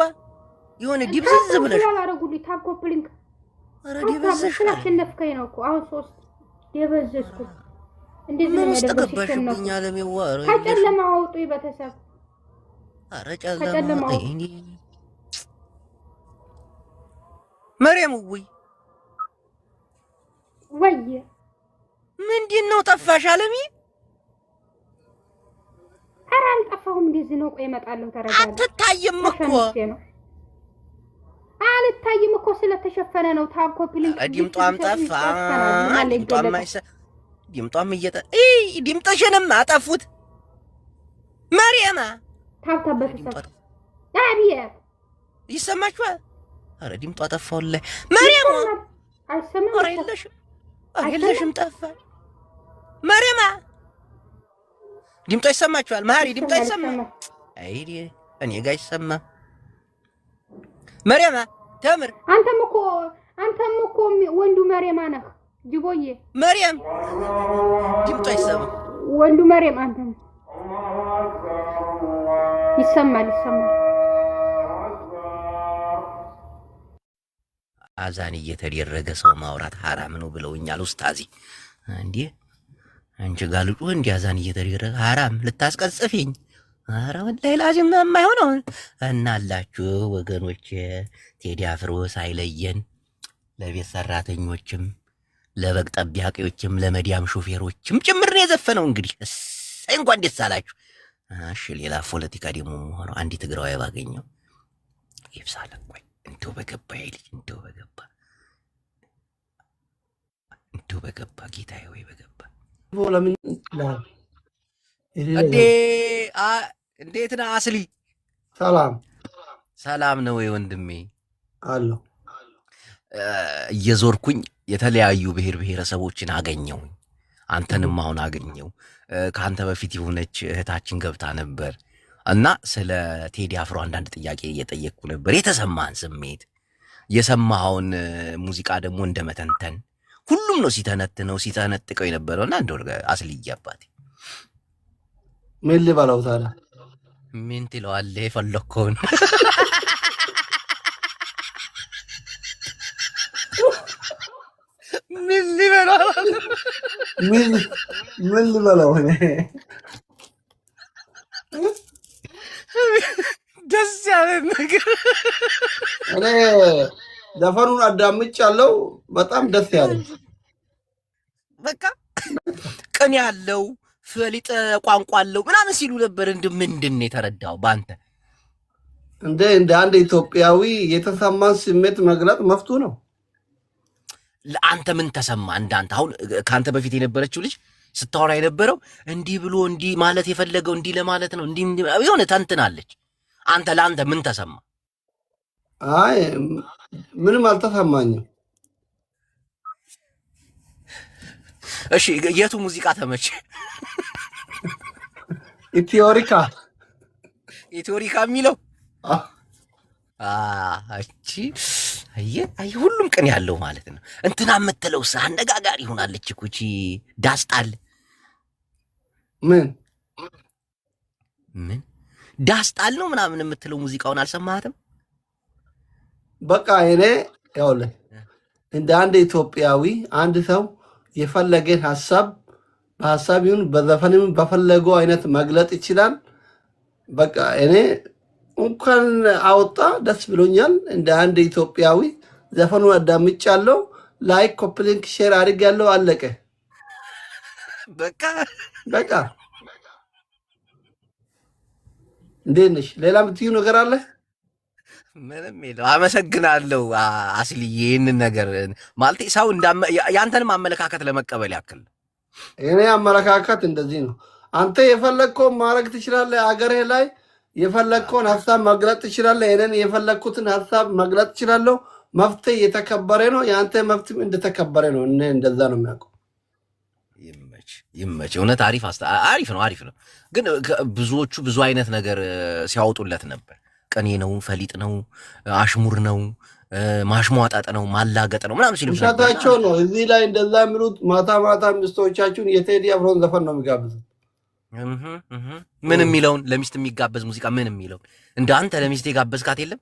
የሆነ ዲብዝዝ ብለሽ አላረጉልኝ ታብ ኮፕሊንግ ኧረ ዲብዝሽ አሸነፍከኝ ነው እኮ አሁን 3 ዲብዝስኩ እንደዚህ ነው ያደረገኝ አለሜዋ ከጨለማ አውጡ ቤተሰብ ኧረ ጨለማ እኔ መሪያም ወይ ምንድነው ጠፋሽ አለሚ ኧረ አልጠፋሁም እንደዚህ ነው ቆይ እመጣለሁ ተረጋጋ አትታይም እኮ አልታይም እኮ ስለተሸፈነ ነው ታብ ኮፕሊንግ ዲምጧም ጠፋ ዲምጧም ዲምጥሽንም አጠፉት መሪያማ ታብ ቤተሰብ አብዬ ይሰማችኋል ኧረ ዲምጧ ጠፋው ላይ መሪያማ አይሰማም ኧረ የለሽም ጠፋ መሪያማ ዲምጧ ይሰማችኋል መሀሪ ዲምጧ ይሰማ አይ እኔ ጋር ይሰማ መሪያማ ተምር አንተም እኮ ወንዱ መሪያማ ነህ ጅቦዬ መሪያም ዲምጧ ይሰማ ወንዱ መሪያም አንተም ይሰማል አዛን እየተደረገ ሰው ማውራት ሐራም ነው ብለውኛል ኡስታዚ እንዴ አንቺ ጋልጩ እንዴ አዛን እየተደረገ ሐራም ልታስቀጽፊኝ ኧረ ወላሂ ላዚም የማይሆነው እናላችሁ ወገኖች ቴዲ አፍሮ ሳይለየን ለቤት ሰራተኞችም ለበግ ጠባቂዎችም ለመዲያም ሾፌሮችም ጭምር ነው የዘፈነው እንግዲህ እንኳን ደስ አላችሁ እሺ ሌላ ፖለቲካ ደግሞ ሆነው አንዲት ትግራዋይ ባገኘው ይብሳል ቆይ እንዴው በገባ ይልኝ እንዴው በገባ ጌታዬ ወይ በገባ ለምን እንዴት ነህ አስሊ ሰላም ነው ወይ ወንድሜ አለሁ እየዞርኩኝ የተለያዩ ብሔር ብሔረሰቦችን አገኘውኝ አንተንም አሁን አገኘው ከአንተ በፊት የሆነች እህታችን ገብታ ነበር እና ስለ ቴዲ አፍሮ አንዳንድ ጥያቄ እየጠየቅኩ ነበር የተሰማህን ስሜት የሰማኸውን ሙዚቃ ደግሞ እንደመተንተን ሁሉም ነው ሲተነጥቀው የነበረውና እንደው አስልዬ አባቴ ምን ልበለው ታዲያ ምን ትለዋለህ የፈለከውን? ምን ሊበላው ምን ልበለው እኔ ደስ ያለ ነገር እኔ ዘፈኑን አዳምጫለሁ። በጣም ደስ ያለኝ በቃ ቅኔ ያለው ፈሊጥ ቋንቋ አለው ምናምን ሲሉ ነበር። ምንድን ነው የተረዳው ባንተ? እንደ አንድ ኢትዮጵያዊ የተሰማን ስሜት መግለጥ መፍቱ ነው። ለአንተ ምን ተሰማ? እንዳንተ አሁን ካንተ በፊት የነበረችው ልጅ ስታወራ የነበረው እንዲህ ብሎ እንዲህ ማለት የፈለገው እንዲህ ለማለት ነው እንዲህ የሆነ ተንትናለች። አንተ ለአንተ ምን ተሰማ? አይ ምንም አልተሰማኝም። እሺ የቱ ሙዚቃ ተመቸ? ኢትዮሪካ የሚለው እቺ አይ ሁሉም ቅን ያለው ማለት ነው። እንትና የምትለው አነጋጋሪ ሆናለች እኮ እቺ ዳስጣል ምን ዳስጣል ነው ምናምን የምትለው ሙዚቃውን አልሰማህትም? በቃ እኔ ያውልህ እንደ አንድ ኢትዮጵያዊ አንድ ሰው የፈለገን ሀሳብ በሀሳብ ይሁን በዘፈንም በፈለገው አይነት መግለጥ ይችላል። በቃ እኔ እንኳን አወጣ ደስ ብሎኛል። እንደ አንድ ኢትዮጵያዊ ዘፈኑን አዳምጫለሁ። ላይክ ኮፕሊንክ ሼር አድርጋለሁ። አለቀ በቃ እንዴት ነሽ? ሌላ የምትዩ ነገር አለ? ምንም የለው። አመሰግናለሁ አስሊ ይህንን ነገር ማለት ሰው ያንተንም አመለካከት ለመቀበል ያክል። እኔ አመለካከት እንደዚህ ነው። አንተ የፈለግከውን ማድረግ ትችላለህ። አገርህ ላይ የፈለግከውን ሀሳብ መግለጥ ትችላለህ። እኔን የፈለግኩትን ሀሳብ መግለጥ ትችላለሁ። መፍትሄ የተከበረ ነው። የአንተ መብትም እንደተከበረ ነው። እኔ እንደዛ ነው የሚያውቀው። ይመች። እውነት አሪፍ ነው። ግን ብዙዎቹ ብዙ አይነት ነገር ሲያወጡለት ነበር። ቅኔ ነው፣ ፈሊጥ ነው፣ አሽሙር ነው፣ ማሽሟጣጥ ነው፣ ማላገጥ ነው ምናምን ሲሉ ውሸታቸው ነው። እዚህ ላይ እንደዛ የሚሉት ማታ ሚስቶቻችሁን የቴዲ አፍሮን ዘፈን ነው የሚጋብዙት። ምን የሚለውን ለሚስት የሚጋበዝ ሙዚቃ ምን የሚለውን እንደ አንተ ለሚስት የጋበዝካት የለም?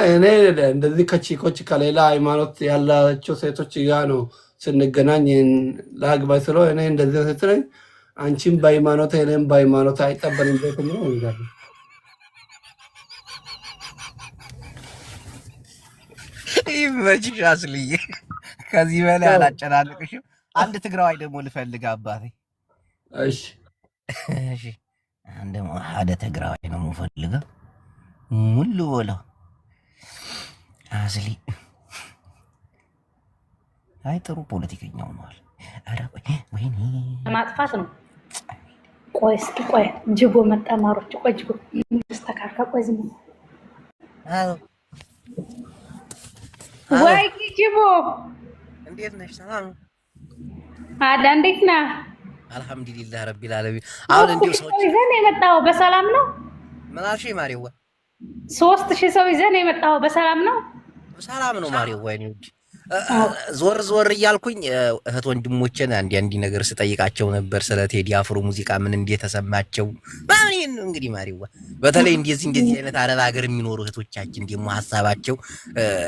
እኔ እንደዚህ ከቺኮች ከሌላ ሃይማኖት ያላቸው ሴቶች ጋር ነው ስንገናኝ ለአግባ ስለው እኔ እንደዚህ ስትለኝ አንቺም በሃይማኖት እኔም በሃይማኖት አይጠበንም ቤት ነው ይላል። ይመችሽ አስልዬ፣ ከዚህ በላይ አላጨናንቅሽም። አንድ ትግራዋይ ደግሞ ልፈልግ አባቴ። እሺ አንድ ሓደ ትግራዋይ ነው የምፈልገው ሙሉ ወለው አስሊ አይ ጥሩ ፖለቲከኛ ሆኗል። ኧረ ወይኔ ማጥፋት ነው። ቆይ ጅቦ መጣ ማሮች። ቆይ ጅቦ ተስተካከል። ቆይ ዝም ወይ ጅቦ እንዴት ነሽ? ሰላም አለ። እንዴት ነህ? አልሐምዱሊላህ ረቢል ዓለሚን። አሁን እንዲሁ ሰዎች ይዘን የመጣው በሰላም ነው? ምን አልሽኝ ማሪዋ? 3000 ሰው ይዘን የመጣው በሰላም ነው? ሰላም ነው ማሪዋ። ወይኔ ዞር እያልኩኝ እህት ወንድሞችን አንዲ ነገር ስጠይቃቸው ነበር ስለ ቴዲ አፍሮ ሙዚቃ ምን እንደተሰማቸው። ማን እንግዲህ ማሪዋ በተለይ እንደዚህ አይነት አረብ ሀገር የሚኖሩ እህቶቻችን ደግሞ ሀሳባቸው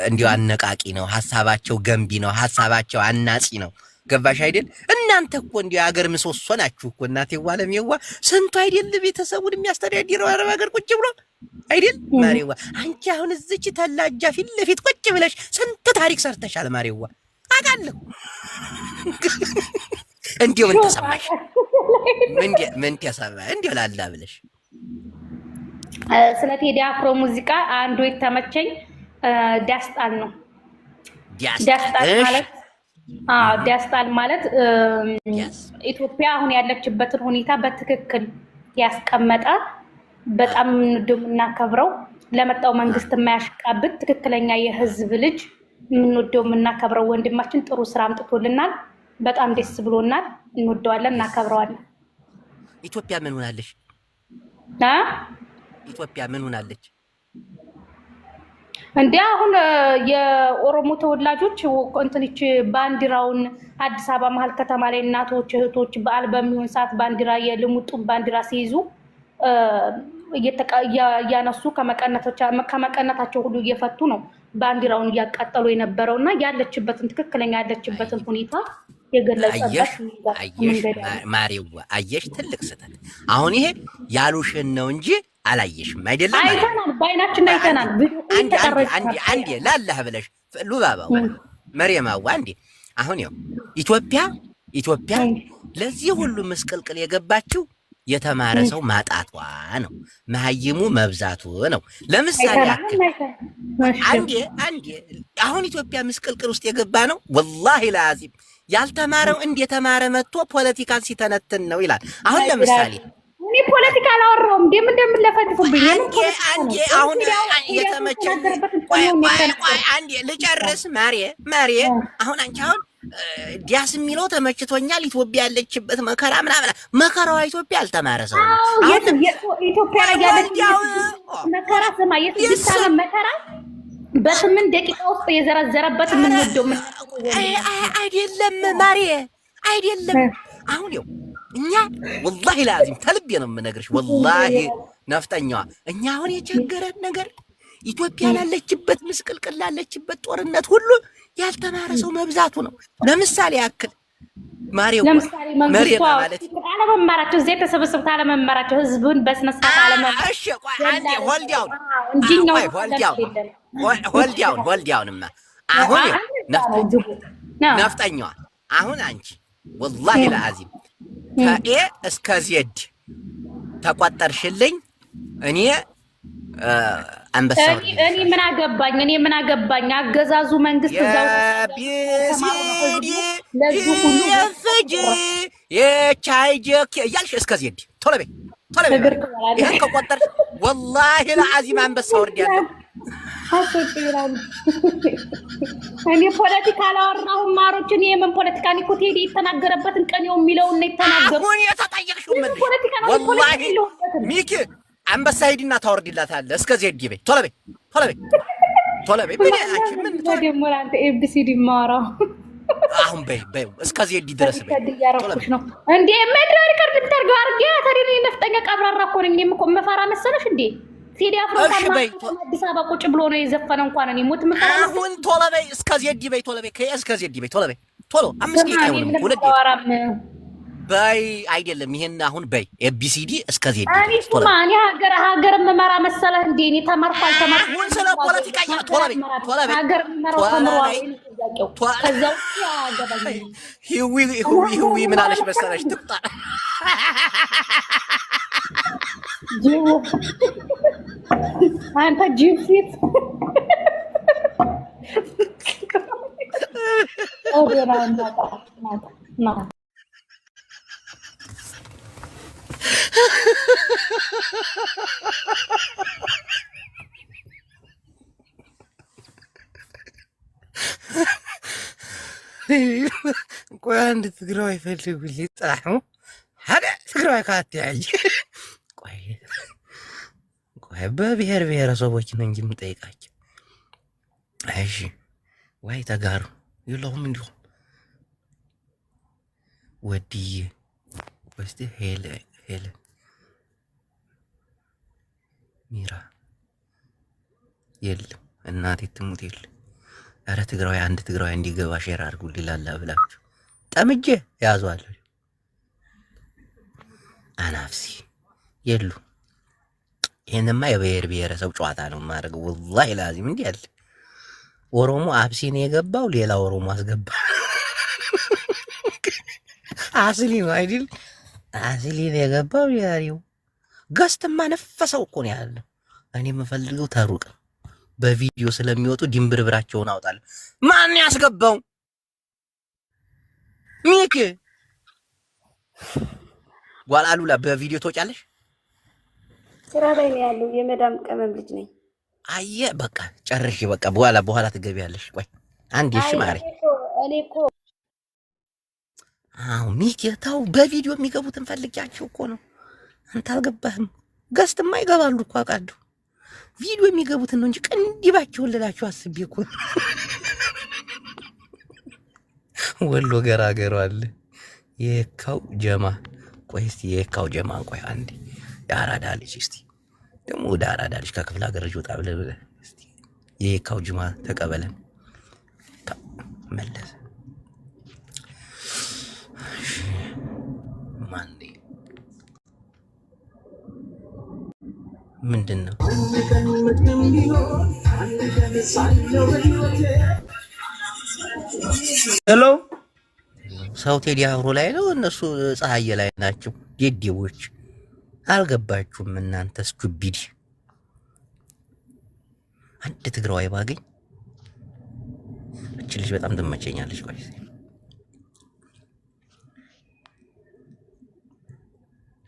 እንዲሁ አነቃቂ ነው፣ ሀሳባቸው ገንቢ ነው፣ ሀሳባቸው አናጺ ነው። ገባሽ አይደል? እናንተ እኮ እንዲሁ የሀገር ምሰሶ ናችሁ እኮ እናቴዋ ለሜዋ። ስንቱ አይደል ቤተሰቡን የሚያስተዳድረው አረብ ሀገር ቁጭ ብሎ አይደል ማሪዋ? አንቺ አሁን እዚች ተላጃ ፊት ለፊት ቁጭ ብለሽ ስንት ታሪክ ሰርተሻል ማሪዋ፣ አውቃለሁ። እንዲሁ ምን ተሰማሽ? ምን ተሰማሽ? እንዲሁ ላላ ብለሽ ስለ ቴዲ አፍሮ ሙዚቃ አንዱ የተመቸኝ ዳስጣል ነው። ዳስጣል ማለት ኢትዮጵያ አሁን ያለችበትን ሁኔታ በትክክል ያስቀመጠ በጣም የምናከብረው ለመጣው መንግስት የማያሽቃብጥ ትክክለኛ የህዝብ ልጅ የምንወደው የምናከብረው ወንድማችን ጥሩ ስራ አምጥቶልናል። በጣም ደስ ብሎናል። እንወደዋለን፣ እናከብረዋለን። ኢትዮጵያ ምን ሆናለች? ኢትዮጵያ ምን ሆናለች እንዴ? አሁን የኦሮሞ ተወላጆች እንትንች ባንዲራውን አዲስ አበባ መሀል ከተማ ላይ እናቶች እህቶች በዓል በሚሆን ሰዓት ባንዲራ የልሙጡ ባንዲራ ሲይዙ እያነሱ ከመቀነታቸው ሁሉ እየፈቱ ነው ባንዲራውን እያቃጠሉ የነበረውና ያለችበትን ትክክለኛ ያለችበትን ሁኔታ የገለጸበት ማሪዋ አየሽ፣ ትልቅ ስህተት። አሁን ይሄ ያሉሽን ነው እንጂ አላየሽም አይደለም? አይተናል፣ በአይናችን አይተናል። አንዴ ላላህ ብለሽ ሉባባው መርየማዋ አንዴ አሁን ያው ኢትዮጵያ ለዚህ ሁሉ ምስቅልቅል የገባችው የተማረ ሰው ማጣቷ ነው፣ መሀይሙ መብዛቱ ነው። ለምሳሌ ያክል አንዴ አሁን ኢትዮጵያ ምስቅልቅል ውስጥ የገባ ነው ወላሂ ለአዚም ያልተማረው እንደተማረ መጥቶ ፖለቲካን ሲተነትን ነው ይላል። አሁን ለምሳሌ እኔ ፖለቲካ አላወራሁም። እንደምን ለፈድፉብኝ አንዴ አሁን የተመቸኝ አንዴ ልጨርስ ማሬ አሁን አንቺ አሁን ዲያስ የሚለው ተመችቶኛል። ኢትዮጵያ ያለችበት መከራ ምናምን መከራዋ ኢትዮጵያ ያልተማረ ሰው ኢትዮጵያ ላይ ያለችው መከራ ስማ የትንሳለ መከራ በ8 ደቂቃ ውስጥ የዘረዘረበት ምን ወደው ምን አይደለም ማሬ አይደለም። አሁን ይኸው እኛ ወላሂ ላዚም ተልቤ ነው የምነግርሽ፣ ወላሂ ነፍጠኛዋ እኛ አሁን የቸገረን ነገር ኢትዮጵያ ላለችበት ምስቅልቅል ላለችበት ጦርነት ሁሉ ያልተማረ ሰው መብዛቱ ነው። ለምሳሌ ያክል ማሪው መንግስቱ አለመማራቸው እዚህ የተሰበሰቡት አለመማራቸው ህዝቡን በስነ ስርዓት አለመማራቸው። እሺ ቆይ አንዴ ሆልዲያውንማ አሁን ነፍጠኛዋ አሁን አንቺ ወላሂ ለአዚም ከኤ እስከ ዜድ ተቆጠርሽልኝ። እኔ አንበሳው እኔ ምን አገባኝ አገዛዙ መንግስት እዛው ለፍጂ የቻይጀክ እያልሽ እስከ ዜድ ቶሎ በይ ይሄን ከቆጠርሽ ወላሂ ለአዚም አንበሳው ወርዲያለሁ። እኔ ፖለቲካ አላወራሁም ማሮች። እኔ የምን ፖለቲካ እኔ እኮ ቴዲ የተናገረበትን ቀን ነው የሚለውን ነው የተናገረው። አሁን የተጠየቅሽው ምን ወላሂ ሚኪ አንበሳ ሂድና ታወርድላታለህ። እስከ ዜድ በይ ቶሎ በይ ምን አንቺ ምን ደግሞ አንተ ኤቢሲዲ ማራው አሁን በይ እስከ ዜድ ድረስ በይ ቶሎ በይ ነው እንዴ ምድር ሪከርድ ብታርገው አርገ ታዲያ እኔ ነፍጠኛ ቀብራራ እኮ ነኝ። እኔም እኮ መፈራ መሰለሽ እንዴ ቴዲ አፍሮ አዲስ አበባ ቁጭ ብሎ ነው የዘፈነው። እንኳን እኔ ሞት መፈራ አሁን ቶሎ በይ እስከ ዜድ በይ ቶሎ በይ እስከ ዜድ በይ ቶሎ በይ ቶሎ 5 ደቂቃ አይሆንም 2 ደቂቃ በይ አይደለም ይሄን አሁን በይ ኤቢሲዲ እስከ ዜድ ቶሎ ማን ሀገር መመራ መሰለህ እንዴ? እኔ ተማርኩ አልተማርኩ አሁን ስለ ፖለቲካ ቶሎ በይ ሀገር መመራው ተምሯል። ከዛው ያገባኝ ሂዊ ምን አለሽ መሰለሽ ትቁጣ ጂው አንተ ጂው ፊት ኦዴራ ና ቆይ አንድ ትግራዋይ ፈልጉልኝ ጥራሁ ሀደ ትግራዋይ ካትያይ ቆይ በብሔር ብሔረሰቦች ነው እንጂ የምጠይቃቸው። እሺ ወይ ተጋሩ የለውም እንዲሁም ወዲዬ ወስቲ ሄለ ሚራ የለም እናቴ ትሙት የለም። ኧረ ትግራዋይ አንድ ትግራዋይ እንዲገባ ሼር አድርጉልኝ ላላ ብላችሁ ጠምጄ ያዟል። አናፍሲ የሉ ይሄንማ የብሔር ብሔረሰብ ጨዋታ ነው የማደርገው። ወላሂ ላዚም እንዲህ ያለ ኦሮሞ አብሲን የገባው ሌላ ኦሮሞ አስገባ። አስሊ ነው አይደል? አስሊ ነው የገባው ያሪው ገስትማ ነፈሰው እኮ ነው ያለው። እኔ የምፈልገው ተሩቅ በቪዲዮ ስለሚወጡ ድንብርብራቸውን አውጣለሁ። ማን ያስገባው? ሚኪ ጓላሉላ በቪዲዮ ተወጫለሽ። ስራ ላይ ነው ያለው። የመዳም ቀመም ልጅ ነኝ። አየ በቃ ጨርሽ። በቃ በኋላ ትገቢያለሽ። ቆይ አንዴ እሺ ማሪ። እኔ እኮ አው ሚኪ ታው በቪዲዮ የሚገቡትን ፈልጊያቸው እኮ ነው። አንተ አልገባህም። ገስትማ ይገባሉ እኮ አውቃለሁ። ቪዲዮ የሚገቡትን ነው እንጂ ቅንዲባቸውን ልላችሁ አስቤ እኮ ወሎ ገራገሩ አለ የካው ጀማ። ቆይ እስቲ የካው ጀማ ቆይ አንዴ የአራዳ ልጅ እስቲ ደግሞ ወደ አራዳ ልጅ ከክፍለ ሀገር ልጅ ወጣ ብለህ እስቲ የካው ጅማ ተቀበለን መለስ ማን ምንድን ነው ሄሎ ሰው ቴዲ አፍሮ ላይ ነው እነሱ ፀሐዬ ላይ ናቸው ዴዴቦች አልገባችሁም እናንተ ስኩቢዲ አንድ ትግራዋይ ባገኝ እቺ ልጅ በጣም ትመቸኛለች ቆይ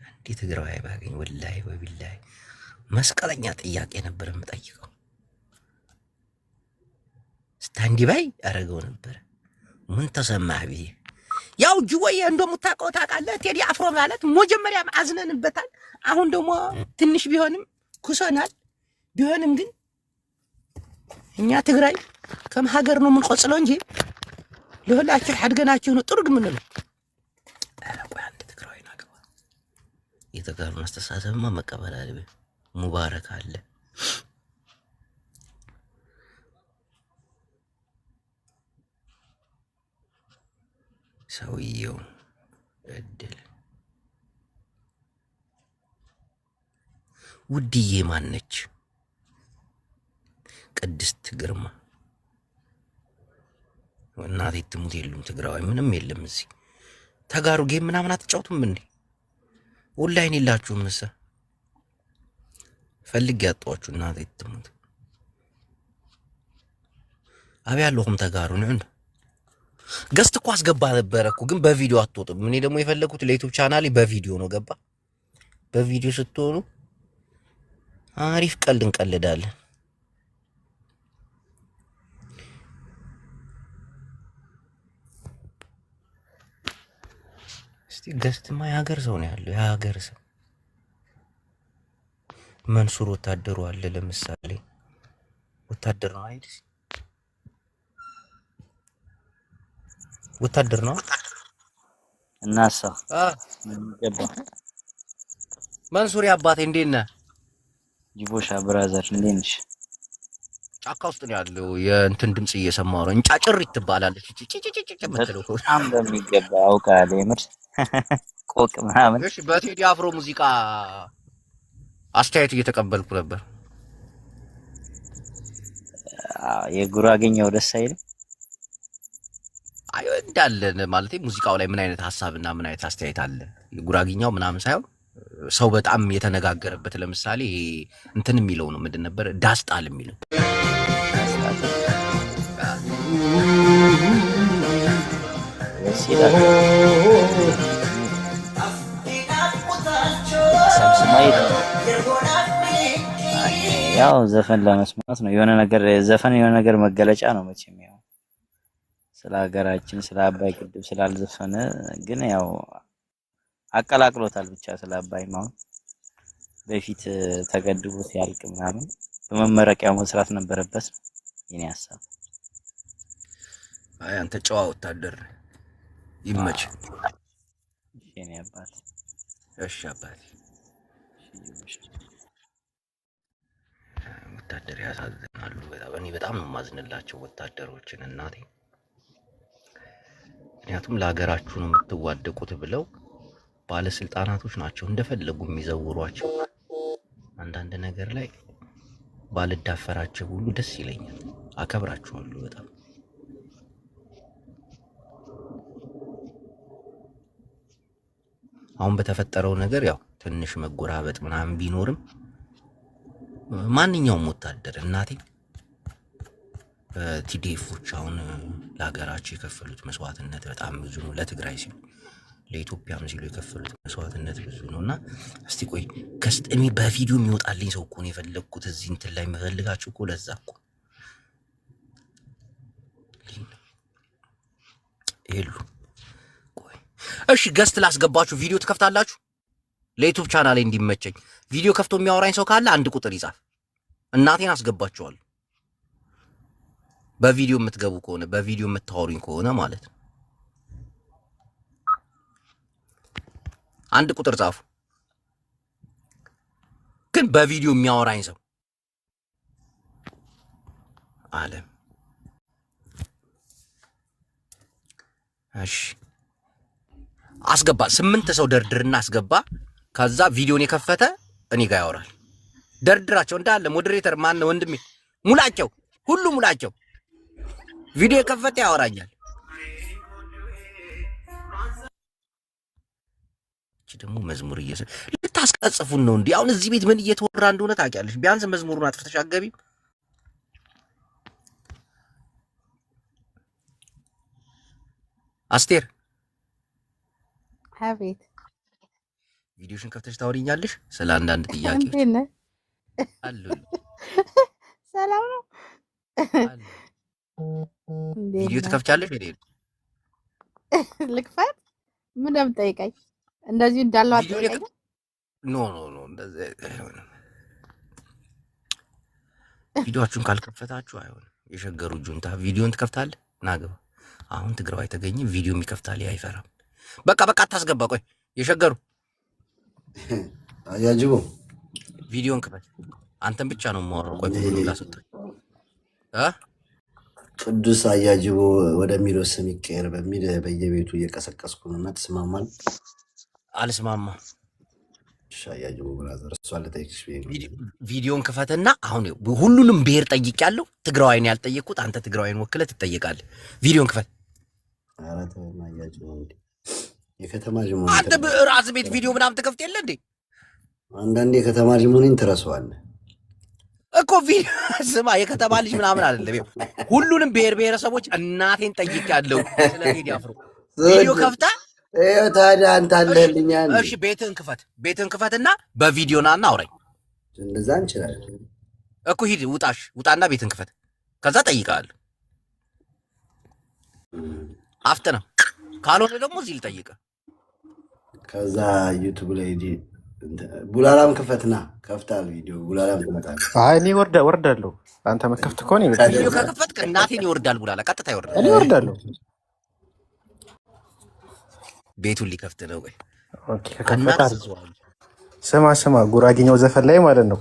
አንድ ትግራዋይ ባገኝ ወላሂ ወቢላሂ መስቀለኛ ጥያቄ ነበር የምጠይቀው ስታንዲ ባይ አረገው ነበር ምን ተሰማህ ብዬ ያው ጅወዬ እንደምታውቀው ታውቃለህ ቴዲ አፍሮ ማለት መጀመሪያም አዝነንበታል አሁን ደግሞ ትንሽ ቢሆንም ኩሰናል ቢሆንም ግን እኛ ትግራይ ከም ሀገር ነው የምንቆጽለው እንጂ ለሁላችሁ አድገናችሁ ነው ጥርግ ምን ነው አረቆ አንድ ትግራይ ናገባ የተጋሩን አስተሳሰብማ መቀበል አለበ ሙባረክ አለ ሰውየው እድል ውድዬ ማነች ቅድስት ግርማ እናቴ ትሙት የሉም ትግራዋይ ምንም የለም እዚህ ተጋሩ ጌም ምናምን አትጫውቱም እንዴ ኦንላይን የላችሁም እሳ ፈልግ ያጣዋችሁ እናቴ ትሙት አብያለሁም ተጋሩ ነው ገስት እኮ አስገባ ነበር እኮ ግን በቪዲዮ አትወጡም እኔ ደግሞ የፈለኩት ለዩቲዩብ ቻናሌ በቪዲዮ ነው ገባ በቪዲዮ ስትሆኑ አሪፍ ቀልድ እንቀልዳለን እስቲ ገስትማ የሀገር ሰው ነው ያለው የሀገር ሰው መንሱር ወታደሩ አለ ለምሳሌ ወታደር ነው አይደል ወታደር ነው እናሳ መንሱር ያባቴ እንዴት ነህ ጅቦሻ ብራዘር እንዴት ነሽ ጫካ ውስጥ ነው ያለው የእንትን ድምጽ እየሰማው ነው እንጫጭሪት ትባላለች ጭጭጭጭጭ ምትለው በጣም በሚገባ አውቃለሁ የምር ቆቅ ምናምን እሺ በቴዲ አፍሮ ሙዚቃ አስተያየት እየተቀበልኩ ነበር የጉራጌኛው ደስ አይልም አይ እንዳለ ማለት ሙዚቃው ላይ ምን አይነት ሐሳብና ምን አይነት አስተያየት አለ ጉራጊኛው ምናምን ሳይሆን ሰው በጣም የተነጋገረበት ለምሳሌ እንትን የሚለው ነው ምንድን ነበር ዳስጣል የሚለው ያው ዘፈን ለመስማት ነው የሆነ ነገር ዘፈን የሆነ ነገር መገለጫ ነው መቼም ያው ስለ ሀገራችን ስለ አባይ ግድብ ስላልዘፈነ ግን ያው አቀላቅሎታል ብቻ ስለ አባይ ማው በፊት ተገድቦ ሲያልቅ ምናምን በመመረቂያው መስራት ነበረበት የኔ ሐሳብ አይ አንተ ጨዋ ወታደር ይመች የኔ አባት እሺ አባቴ ወታደር ያሳዝናሉ በጣም ነው ማዝንላቸው ወታደሮችን እናቴ ምክንያቱም ለሀገራችሁ ነው የምትዋደቁት ብለው ባለስልጣናቶች ናቸው እንደፈለጉ የሚዘውሯቸው አንዳንድ ነገር ላይ ባልዳፈራቸው ሁሉ ደስ ይለኛል አከብራቸዋለሁ በጣም አሁን በተፈጠረው ነገር ያው ትንሽ መጎራበጥ ምናምን ቢኖርም ማንኛውም ወታደር እናቴ ቲዲኤፎች አሁን ለሀገራቸው የከፈሉት መስዋዕትነት በጣም ብዙ ነው ለትግራይ ሲሉ ለኢትዮጵያም ሲሉ የከፈሉት መስዋዕትነት ብዙ ነውና እስቲ ቆይ ከስጥሚ በቪዲዮ የሚወጣልኝ ሰው እኮ ነው የፈለኩት እዚህ እንትን ላይ መፈልጋችሁ እኮ ለዛ እኮ ይሉ ቆይ እሺ ገስት ላስገባችሁ ቪዲዮ ትከፍታላችሁ ለዩቲዩብ ቻናሌ እንዲመቸኝ ቪዲዮ ከፍቶ የሚያወራኝ ሰው ካለ አንድ ቁጥር ይጻፍ እናቴን አስገባችኋለሁ በቪዲዮ የምትገቡ ከሆነ በቪዲዮ የምታወሩኝ ከሆነ ማለት ነው አንድ ቁጥር ጻፉ ግን በቪዲዮ የሚያወራኝ ሰው አለም። እሺ አስገባ፣ 8 ሰው ደርድርና አስገባ። ከዛ ቪዲዮን የከፈተ እኔ ጋር ያወራል። ደርድራቸው እንዳለ ሞዴሬተር ማን ነው ወንድሜ? ሙላቸው፣ ሁሉ ሙላቸው። ቪዲዮ የከፈተ ያወራኛል። እቺ ደግሞ መዝሙር ልታስቀጽፉን ነው እንዴ? አሁን እዚህ ቤት ምን እየተወራ እንደሆነ ታውቂያለሽ? ቢያንስ መዝሙሩን አጥፍተሽ አትገቢም? አስቴር አቤት። ቪዲዮሽን ከፍተሽ ታወሪኛለሽ ስለ አንዳንድ ጥያቄዎች አሉ። ሰላም ነው። ቪዲዮ ትከፍቻለሽ ወይ? ልክፈት? ምን እንደምጠይቀኝ እንደዚህ እንዳለው አትጠይቀኝ። ኖ እንደዚህ አይሆንም። ቪዲዮአችሁን ካልከፈታችሁ አይሆንም። የሸገሩ ጁንታ ቪዲዮን ትከፍታለህ? ናገባ አሁን ትግራዋይ ተገኘ ቪዲዮ የሚከፍታል አይፈራም። በቃ አታስገባ። ቆይ የሸገሩ አያጅቦ ቪዲዮን ክፈት። አንተን ብቻ ነው የማወራው። ቆይ ሁሉ ላስወጣኝ ቅዱስ አያጅቦ ወደሚለው ስም ይቀየር በሚል በየቤቱ እየቀሰቀስኩ ነው እና ትስማማል? አልስማማ። አያጅቦ ብራዘር እሷ ልጠይቅሽ ቪዲዮን ክፈትና አሁን ሁሉንም ብሔር ጠይቄያለሁ። ትግራዋይን ያልጠየቅኩት አንተ ትግራዋይን ወክለህ ትጠየቃለህ። ቪዲዮን ክፈት። ኧረ ተው አያጅቦ የከተማ ጅሞኒ አንተ በራስ ቤት ቪዲዮ ምናምን ትከፍት የለ እንዴ? አንዳንዴ የከተማ ጅሞኒን ትረሳዋለህ እኮ። ቪዲዮ ስማ፣ የከተማ ልጅ ምናምን አይደለም። ሁሉንም ብሔር ብሔረሰቦች እናቴን ጠይቄያለሁ። ስለ ቴዲ አፍሮ ቪዲዮ ከፍታ ታዲያ አንተ አለህልኛል። እሺ ቤትህን ክፈትና በቪዲዮ ናና አውራኝ። እንደዛ እንችላለን እኮ። ሂድ ውጣና ቤትህን ክፈት። ከዛ ጠይቃለሁ። አፍጥና ካልሆነ ደግሞ እዚህ ልጠይቅህ። ከዛ ዩቲዩብ ላይ ቡላላም ክፈትና ከፍታል ቪዲዮ ቡላላም ትመጣለህ። አይ እኔ ወርዳለሁ። አንተ መከፍት ከሆነ ቪዲዮ ከከፈትክ እናቴን ይወርዳል። ቡላላ ቀጥታ ይወርዳል። እኔ ወርዳለሁ። ቤቱን ሊከፍት ነው። ወይ ኦኬ። ከከፈታ ስማ ጉራጌኛው ዘፈን ላይ ማለት ነው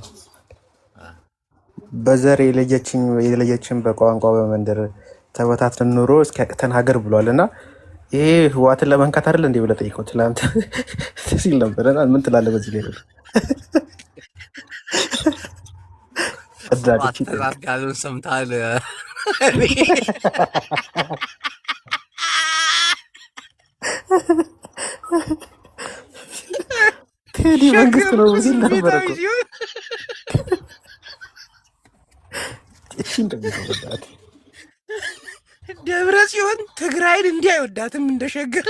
በዘር የለየችን በቋንቋ በመንደር ተበታትነን ኑሮ እስኪያቅተን ሀገር ብሏልና ይሄ ህዋትን ለመንካት አይደል እንዴ ብለህ ጠይቀው ትላንት ሲል ነበርና ምን ትላለህ በዚህ ላይ? አዳዲስ ሰምታል። ቴዲ መንግስት ነው ሲል ነበር እኮ። እሺ እንደሚወዳት ደብረ ጽዮን ትግራይን እንዲያይወዳትም እንደሸገር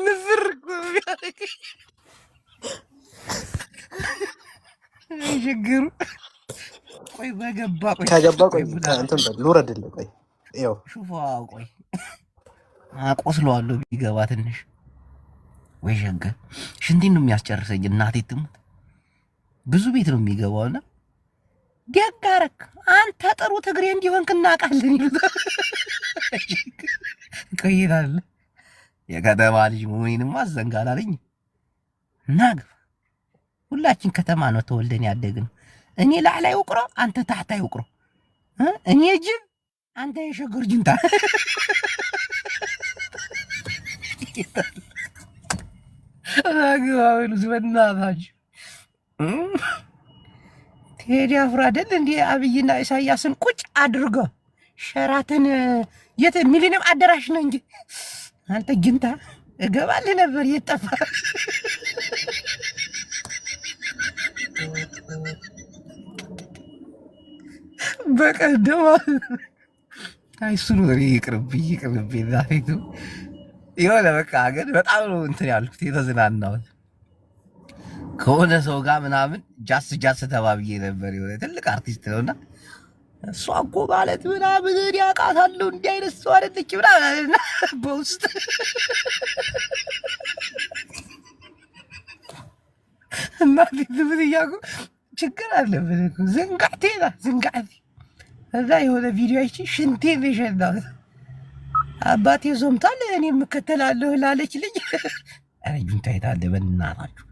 ንፍር ሸገሩ። ቆይ ከገባ ቆይ እንትን በል ልውረድልህ። ቆይ ይኸው ሹፋ ቆይ አቆስለዋለሁ ቢገባ ትንሽ። ወይ ሸገር ሽንቴን ነው የሚያስጨርሰኝ። እናቴ ትሙት ብዙ ቤት ነው የሚገባውና ዲያጋረክ አንተ ጥሩ ትግሬ እንዲሆንክ እናውቃለን ይሉታል። ቆይታል የከተማ ልጅ መሆኔንም አዘንጋል አለኝ። ናግፍ ሁላችን ከተማ ነው ተወልደን ያደግነው። እኔ ላዕላይ ውቅሮ አንተ ታህታይ ውቅሮ፣ እኔ ጅብ አንተ የሸገር ጅንታ። ናግባሉ ዝበናታችሁ ቴዲ አፍሮ አይደል እንዴ አብይና ኢሳያስን ቁጭ አድርጎ ሸራተን የት ሚሊኒየም አዳራሽ ነው እንጂ አንተ ጅንታ እገባልህ ነበር የጠፋ። በቀደም አይሱኑ ይቅርብኝ ዛሬቱ የሆነ በቃ ግን በጣም ነው እንትን ያልኩት የተዝናናሁት። ከሆነ ሰው ጋር ምናምን ጃስ ተባብዬ ነበር። የሆነ ትልቅ አርቲስት ነውና እሷ እኮ ማለት ምናምን እኔ አውቃታለሁ እንዲህ አይነት ሰው አይደለች ምናምን በውስጥ እናቴ ትምህርት እያልኩ ችግር አለብን እኮ ዝንጋቴ እዛ የሆነ ቪዲዮ አይቼ ሽንቴን የሸናሁት አባቴ ዞምታል እኔ የምከተላለሁ ላለች ልጅ ኧረ ጁንታ የት አለ? በእናታችሁ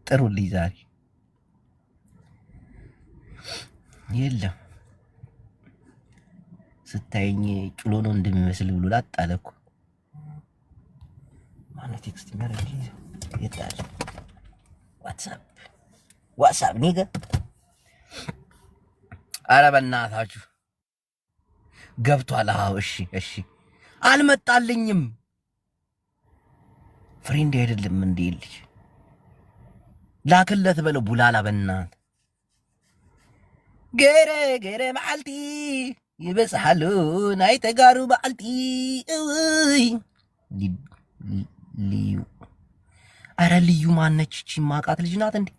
ጥሩልኝ ዛሬ የለም። ስታየኝ ጭሎ ነው እንደሚመስል ብሎ ላጣለ እኮ ማነው ቴክስት የሚያደርግልኝ? የት አለ? ዋትሳፕ ኒገ። ኧረ በእናታችሁ ገብቷል። አዎ እሺ አልመጣልኝም። ፍሬንድ አይደለም እንዴ ልጅ ላክለት በለው ቡላላ በእናት ገረ መዓልቲ ይበጽሓሉ ናይ ተጋሩ መዓልቲ እይ ልዩ አረ ልዩ ማነች? እቺ ማቃት ልጅ ናት እንዴ?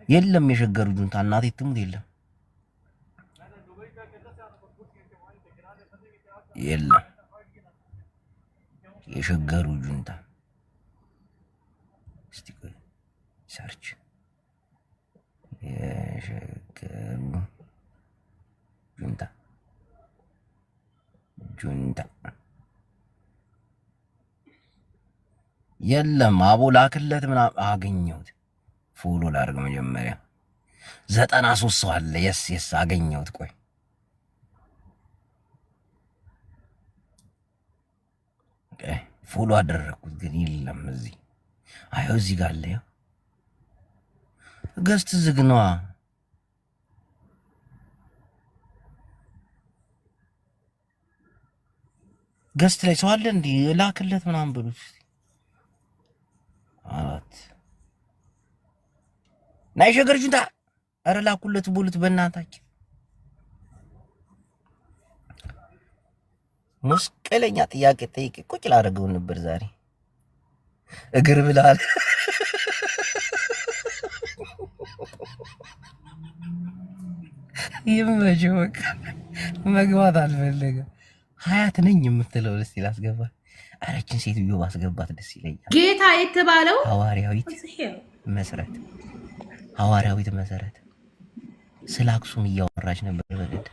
የለም የሸገሩ ጁንታ እናቴ ትሙት የለም የሸገሩ ጁንታ። እስቲ ቆይ ሰርች የሸገሩ ጁንታ የለም። አቦ ላክለት ምናምን አገኘሁት። ፎሎ ላድርግ መጀመሪያ 93 ሰው አለ። የስ አገኘሁት። ቆይ ፎሎ አደረኩት ግን የለም እዚህ። አየው እዚህ ጋር አለ። ገስት ዝግ ነዋ። ገስት ላይ ሰው አለ እንዴ? ላክለት ምናምን ብሉት። አራት ናይ ሸገር ጁንታ ኧረ ላኩለት ብሉት በእናታችሁ። መስቀለኛ ጥያቄ ጠይቄ ቁጭ ላደርገው ነበር ዛሬ። እግር ብላል ይመጀው በቃ መግባት አልፈለገም። ሀያት ነኝ የምትለው ደስ ይላስገባ። አረችን ሴትዮ ባስገባት ደስ ይለኛል። ጌታ የተባለው ሐዋርያዊት መሰረት ስለ አክሱም እያወራች ነበር። በደድ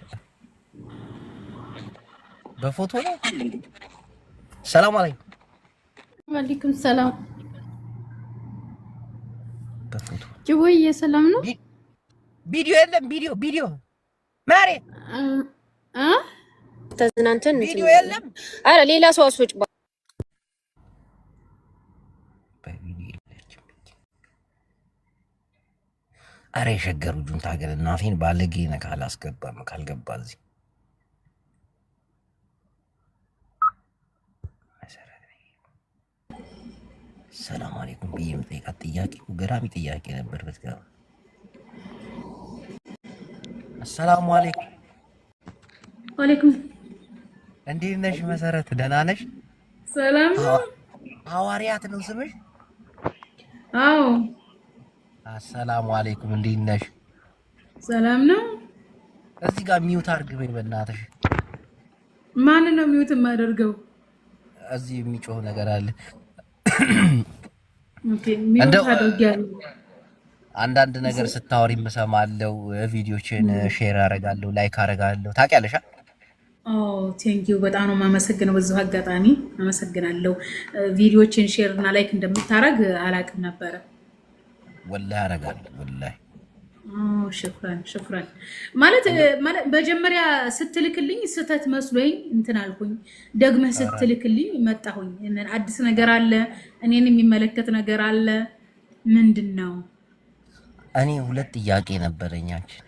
በፎቶ ነው። ሰላም አለይኩም። ወአለይኩም ሰላም። በፎቶ ጅቦዬ ሰላም ነው። ቪዲዮ የለም። ቪዲዮ ማሬ ተዝናንተን ቪዲዮ የለም። አረ ሌላ ሰው አስወጭ አረ የሸገሩ ጁንታ ግን እናቴን ባለጌ ነህ ካላስገባም ካልገባ እዚህ ሰላም አለይኩም ብዬ የምጠይቃት ጥያቄ ገራሚ ጥያቄ ነበር። በትገባ አሰላሙ አለይኩም። ወአለይኩም እንዴት ነሽ መሰረት? ደህና ነሽ? ሰላም ነው። ሐዋርያት ነው ስምሽ? አዎ። አሰላሙ አለይኩም እንዴት ነሽ? ሰላም ነው። እዚህ ጋር ሚውት አድርግበኝ በእናትሽ። ማን ነው ሚውት የማደርገው? እዚህ የሚጮህ ነገር አለ። ኦኬ ሚውት አድርጊያለሁ። አንዳንድ ነገር ስታወሪ እሰማለሁ። ቪዲዮችን ሼር አደርጋለሁ፣ ላይክ አደርጋለሁ። ታውቂያለሽ? ቴንኪዩ በጣም ነው የማመሰግነው። በዚሁ አጋጣሚ አመሰግናለሁ። ቪዲዮችን ሼር እና ላይክ እንደምታረግ አላውቅም ነበረ። ወላሂ አደርጋለሁ። ወላሂ ሽኩራን ማለት መጀመሪያ ስትልክልኝ ስህተት መስሎኝ እንትን አልኩኝ። ደግመህ ስትልክልኝ መጣሁኝ። አዲስ ነገር አለ፣ እኔን የሚመለከት ነገር አለ። ምንድን ነው? እኔ ሁለት ጥያቄ ነበረኛችን።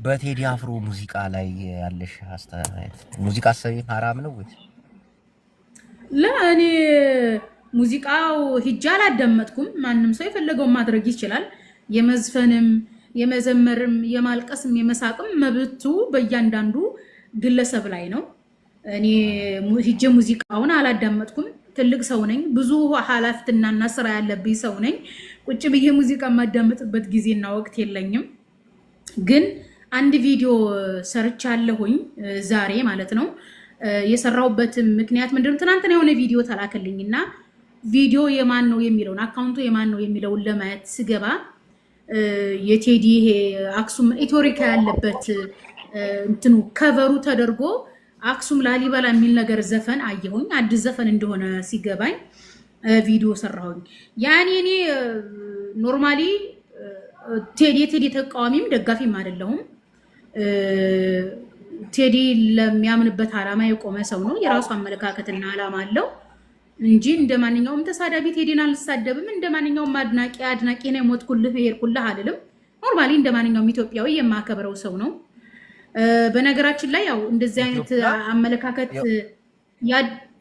በቴዲ አፍሮ ሙዚቃ ላይ ያለሽ አስተያየት፣ ሙዚቃ ሰይ ሐራም ነው ወይስ? ለእኔ ሙዚቃው ሂጃ አላዳመጥኩም። ማንም ሰው የፈለገውን ማድረግ ይችላል። የመዝፈንም የመዘመርም የማልቀስም የመሳቅም መብቱ በእያንዳንዱ ግለሰብ ላይ ነው። እኔ ሂጄ ሙዚቃውን አላዳመጥኩም። ትልቅ ሰው ነኝ። ብዙ ኃላፊነትና ስራ ያለብኝ ሰው ነኝ። ቁጭ ብዬ ሙዚቃ የማዳመጥበት ጊዜና ወቅት የለኝም። ግን አንድ ቪዲዮ ሰርቻለሁኝ ዛሬ ማለት ነው። የሰራሁበትም ምክንያት ምንድነው? ትናንትና የሆነ ቪዲዮ ተላከልኝና ቪዲዮ የማን ነው የሚለውን አካውንቱ የማን ነው የሚለውን ለማየት ስገባ የቴዲ ይሄ አክሱም ኢትዮሪካ ያለበት እንትኑ ከቨሩ ተደርጎ አክሱም ላሊበላ የሚል ነገር ዘፈን አየሁኝ። አዲስ ዘፈን እንደሆነ ሲገባኝ ቪዲዮ ሰራሁኝ። ያኔ እኔ ኖርማሊ ቴዲ ተቃዋሚም ደጋፊም አይደለሁም። ቴዲ ለሚያምንበት ዓላማ የቆመ ሰው ነው። የራሱ አመለካከትና ዓላማ አለው እንጂ እንደማንኛውም ተሳዳቢ ቴዲን አልሳደብም። እንደማንኛውም አድናቂ ነው ሞትኩልህ ይሄድኩልህ አይደለም። ኖርማሊ እንደማንኛውም ኢትዮጵያዊ የማከብረው ሰው ነው። በነገራችን ላይ ያው እንደዚህ አይነት አመለካከት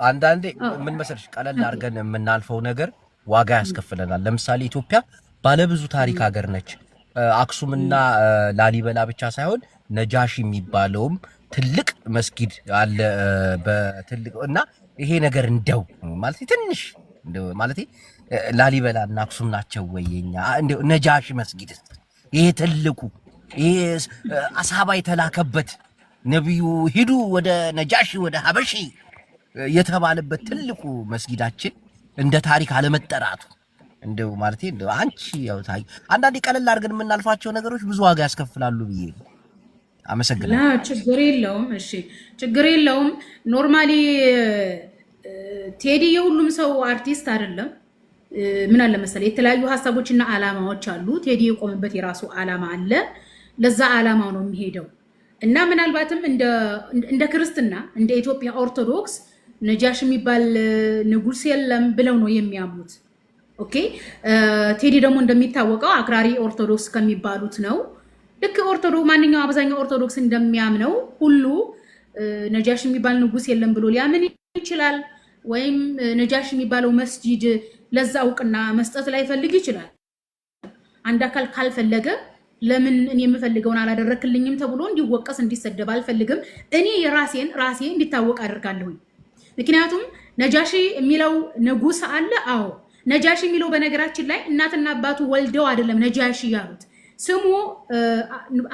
አንዳንዴ ምን መሰለሽ ቀለል አድርገን የምናልፈው ነገር ዋጋ ያስከፍለናል። ለምሳሌ ኢትዮጵያ ባለብዙ ታሪክ ሀገር ነች። አክሱምና ላሊበላ ብቻ ሳይሆን ነጃሺ የሚባለውም ትልቅ መስጊድ አለ በትልቅ እና ይሄ ነገር እንደው ማለት ትንሽ እንደው ማለት ላሊበላ እና አክሱም ናቸው ወይኛ እንደው ነጃሺ መስጊድ ይሄ ትልቁ ይሄ አሳባ የተላከበት ነብዩ ሂዱ ወደ ነጃሺ ወደ ሀበሺ የተባለበት ትልቁ መስጊዳችን እንደ ታሪክ አለመጠራቱ እንደው ማለት እንደው አንቺ ያው አንዳንዴ ቀለል አድርገን የምናልፋቸው ነገሮች ብዙ ዋጋ ያስከፍላሉ ብዬ አመሰግናለሁ። ችግር የለውም። እሺ ችግር የለውም። ኖርማሊ ቴዲ የሁሉም ሰው አርቲስት አይደለም። ምን አለ መሰለኝ የተለያዩ ሀሳቦችና አላማዎች አሉ። ቴዲ የቆመበት የራሱ አላማ አለ። ለዛ አላማው ነው የሚሄደው እና ምናልባትም እንደ ክርስትና እንደ ኢትዮጵያ ኦርቶዶክስ ነጃሽ የሚባል ንጉስ የለም ብለው ነው የሚያምኑት። ኦኬ ቴዲ ደግሞ እንደሚታወቀው አክራሪ ኦርቶዶክስ ከሚባሉት ነው። ልክ ኦርቶዶክስ ማንኛው አብዛኛው ኦርቶዶክስ እንደሚያምነው ሁሉ ነጃሽ የሚባል ንጉስ የለም ብሎ ሊያምን ይችላል። ወይም ነጃሽ የሚባለው መስጂድ ለዛ እውቅና መስጠት ላይ ፈልግ ይችላል። አንድ አካል ካልፈለገ ለምን እኔ የምፈልገውን አላደረክልኝም ተብሎ እንዲወቀስ እንዲሰደብ አልፈልግም። እኔ የራሴን እንዲታወቅ አደርጋለሁ። ምክንያቱም ነጃሺ የሚለው ንጉስ አለ። አዎ ነጃሺ የሚለው በነገራችን ላይ እናትና አባቱ ወልደው አይደለም ነጃሺ ያሉት። ስሙ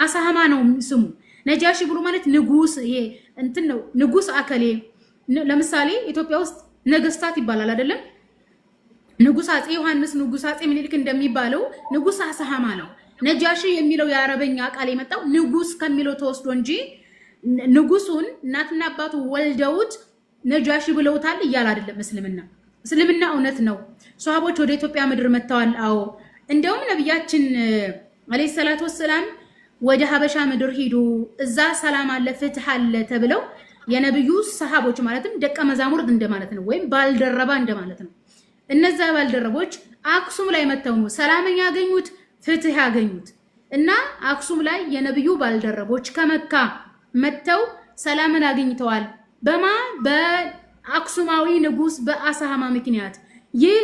አሳሃማ ነው ስሙ። ነጃሺ ብሎ ማለት ንጉስ ይሄ እንትን ነው። ንጉስ አከሌ ለምሳሌ ኢትዮጵያ ውስጥ ነገስታት ይባላል አይደለም? ንጉስ አጼ ዮሐንስ፣ ንጉስ አጼ ምኒልክ እንደሚባለው ንጉስ አሳሃማ ነው። ነጃሺ የሚለው የአረበኛ ቃል የመጣው ንጉስ ከሚለው ተወስዶ እንጂ ንጉሱን እናትና አባቱ ወልደውት ነጃሺ ብለውታል እያለ አይደለም። እስልምና እውነት ነው። ሷሃቦች ወደ ኢትዮጵያ ምድር መጥተዋል። አዎ እንደውም ነብያችን አለይሂ ሰላቱ ወሰላም ወደ ሀበሻ ምድር ሄዱ፣ እዛ ሰላም አለ ፍትህ አለ ተብለው የነብዩ ሰሃቦች ማለትም ደቀ መዛሙርት እንደማለት ነው፣ ወይም ባልደረባ እንደማለት ነው። እነዛ ባልደረቦች አክሱም ላይ መተው ነው ሰላምን ያገኙት፣ ፍትህ ያገኙት እና አክሱም ላይ የነብዩ ባልደረቦች ከመካ መተው ሰላምን አግኝተዋል። በአክሱማዊ ንጉስ በአሳሃማ ምክንያት ይህ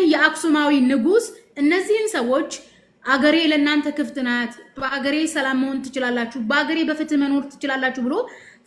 የአክሱማዊ ንጉስ እነዚህን ሰዎች አገሬ ለእናንተ ክፍት ናት፣ በአገሬ ሰላም መሆን ትችላላችሁ፣ በአገሬ በፍትህ መኖር ትችላላችሁ ብሎ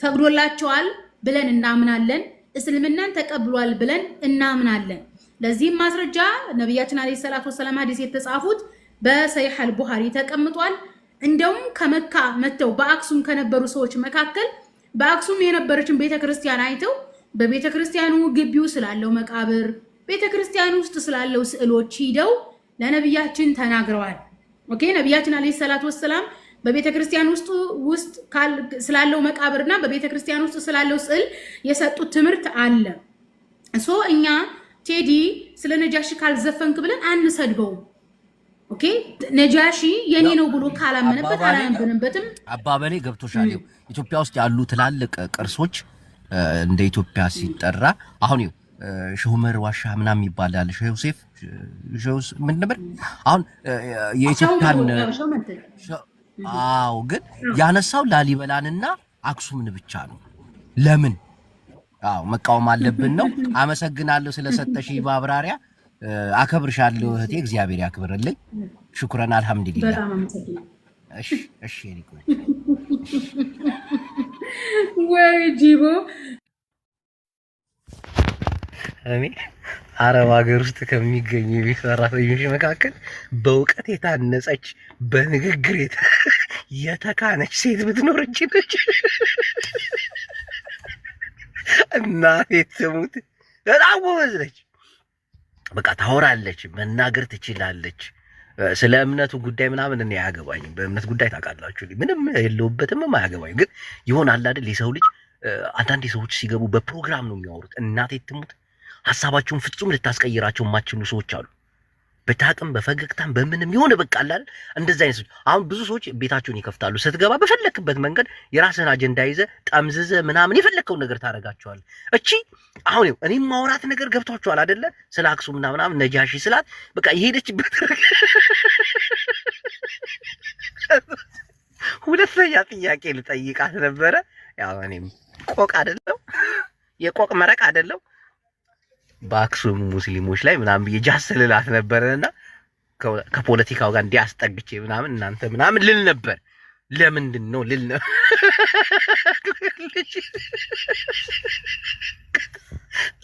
ፈቅዶላቸዋል ብለን እናምናለን። እስልምናን ተቀብሏል ብለን እናምናለን። ለዚህም ማስረጃ ነብያችን አለይሂ ሰላቱ ወሰላም ሐዲስ የተጻፉት በሰሒህ አልቡኻሪ ተቀምጧል። እንደውም ከመካ መተው በአክሱም ከነበሩ ሰዎች መካከል በአክሱም የነበረችን ቤተክርስቲያን አይተው በቤተክርስቲያኑ ግቢው ስላለው መቃብር፣ ቤተክርስቲያኑ ውስጥ ስላለው ስዕሎች ሂደው ለነብያችን ተናግረዋል። ኦኬ ነብያችን አለይሂ ሰላቱ ወሰላም በቤተክርስቲያን ውስጥ ስላለው መቃብርና በቤተክርስቲያን ውስጥ ስላለው ስዕል የሰጡት ትምህርት አለ። እኛ ቴዲ ስለ ነጃሺ ካልዘፈንክ ብለን አንሰድበውም። ኦኬ ነጃሺ የኔ ነው ብሎ ካላመነበት አላመነበትም። አባበሌ ገብቶሻል። ኢትዮጵያ ውስጥ ያሉ ትላልቅ ቅርሶች እንደ ኢትዮጵያ ሲጠራ አሁን ሼህ ዑመር ዋሻ ምናምን ይባላል። ሼህ ዮሴፍ ምን ነበር አሁን የኢትዮጵያን አዎ፣ ግን ያነሳው ላሊበላንና አክሱምን ብቻ ነው። ለምን? አዎ መቃወም አለብን ነው። አመሰግናለሁ ስለሰጠሽ ማብራሪያ። አከብርሻለሁ እህቴ፣ እግዚአብሔር ያክብርልኝ። ሽኩራን አልሐምዱሊላህ። እሺ ወይ ጂቦ እኔ አረብ ሀገር ውስጥ ከሚገኙ የቤት ሰራተኞች መካከል በእውቀት የታነጸች በንግግር የተካነች ሴት ብትኖር እቺ ነች። እናቴ ትሙት በጣም ጎበዝ ነች። በቃ ታወራለች፣ መናገር ትችላለች። ስለ እምነቱ ጉዳይ ምናምን እኔ አያገባኝም። በእምነት ጉዳይ ታውቃላችሁ ምንም የለውበትም አያገባኝም። ግን ይሆናል አይደል የሰው ልጅ አንዳንድ ሰዎች ሲገቡ በፕሮግራም ነው የሚያወሩት። እናቴ ትሙት ሐሳባቸውን ፍጹም ልታስቀይራቸው የማትችሉ ሰዎች አሉ። በታቅም በፈገግታም በምንም የሆነ በቃ አይደል እንደዛ አይነት ሰዎች አሁን ብዙ ሰዎች ቤታቸውን ይከፍታሉ። ስትገባ በፈለክበት መንገድ የራስህን አጀንዳ ይዘህ ጠምዝዘህ ምናምን የፈለከውን ነገር ታደርጋቸዋለህ። እቺ አሁን እኔም ማውራት ነገር ገብቷቸዋል አይደለ? ስለ አክሱም እና ምናምን ነጃሺ ስላት በቃ የሄደችበት ሁለተኛ ጥያቄ ልጠይቃት ነበረ። ያው እኔም ቆቅ አይደለም የቆቅ መረቅ አይደለም በአክሱም ሙስሊሞች ላይ ምናምን ብዬ ጃስልላት ነበርና ከፖለቲካው ጋር እንዲያስጠግቼ ምናምን እናንተ ምናምን ልል ነበር። ለምንድን ነው ልል ነው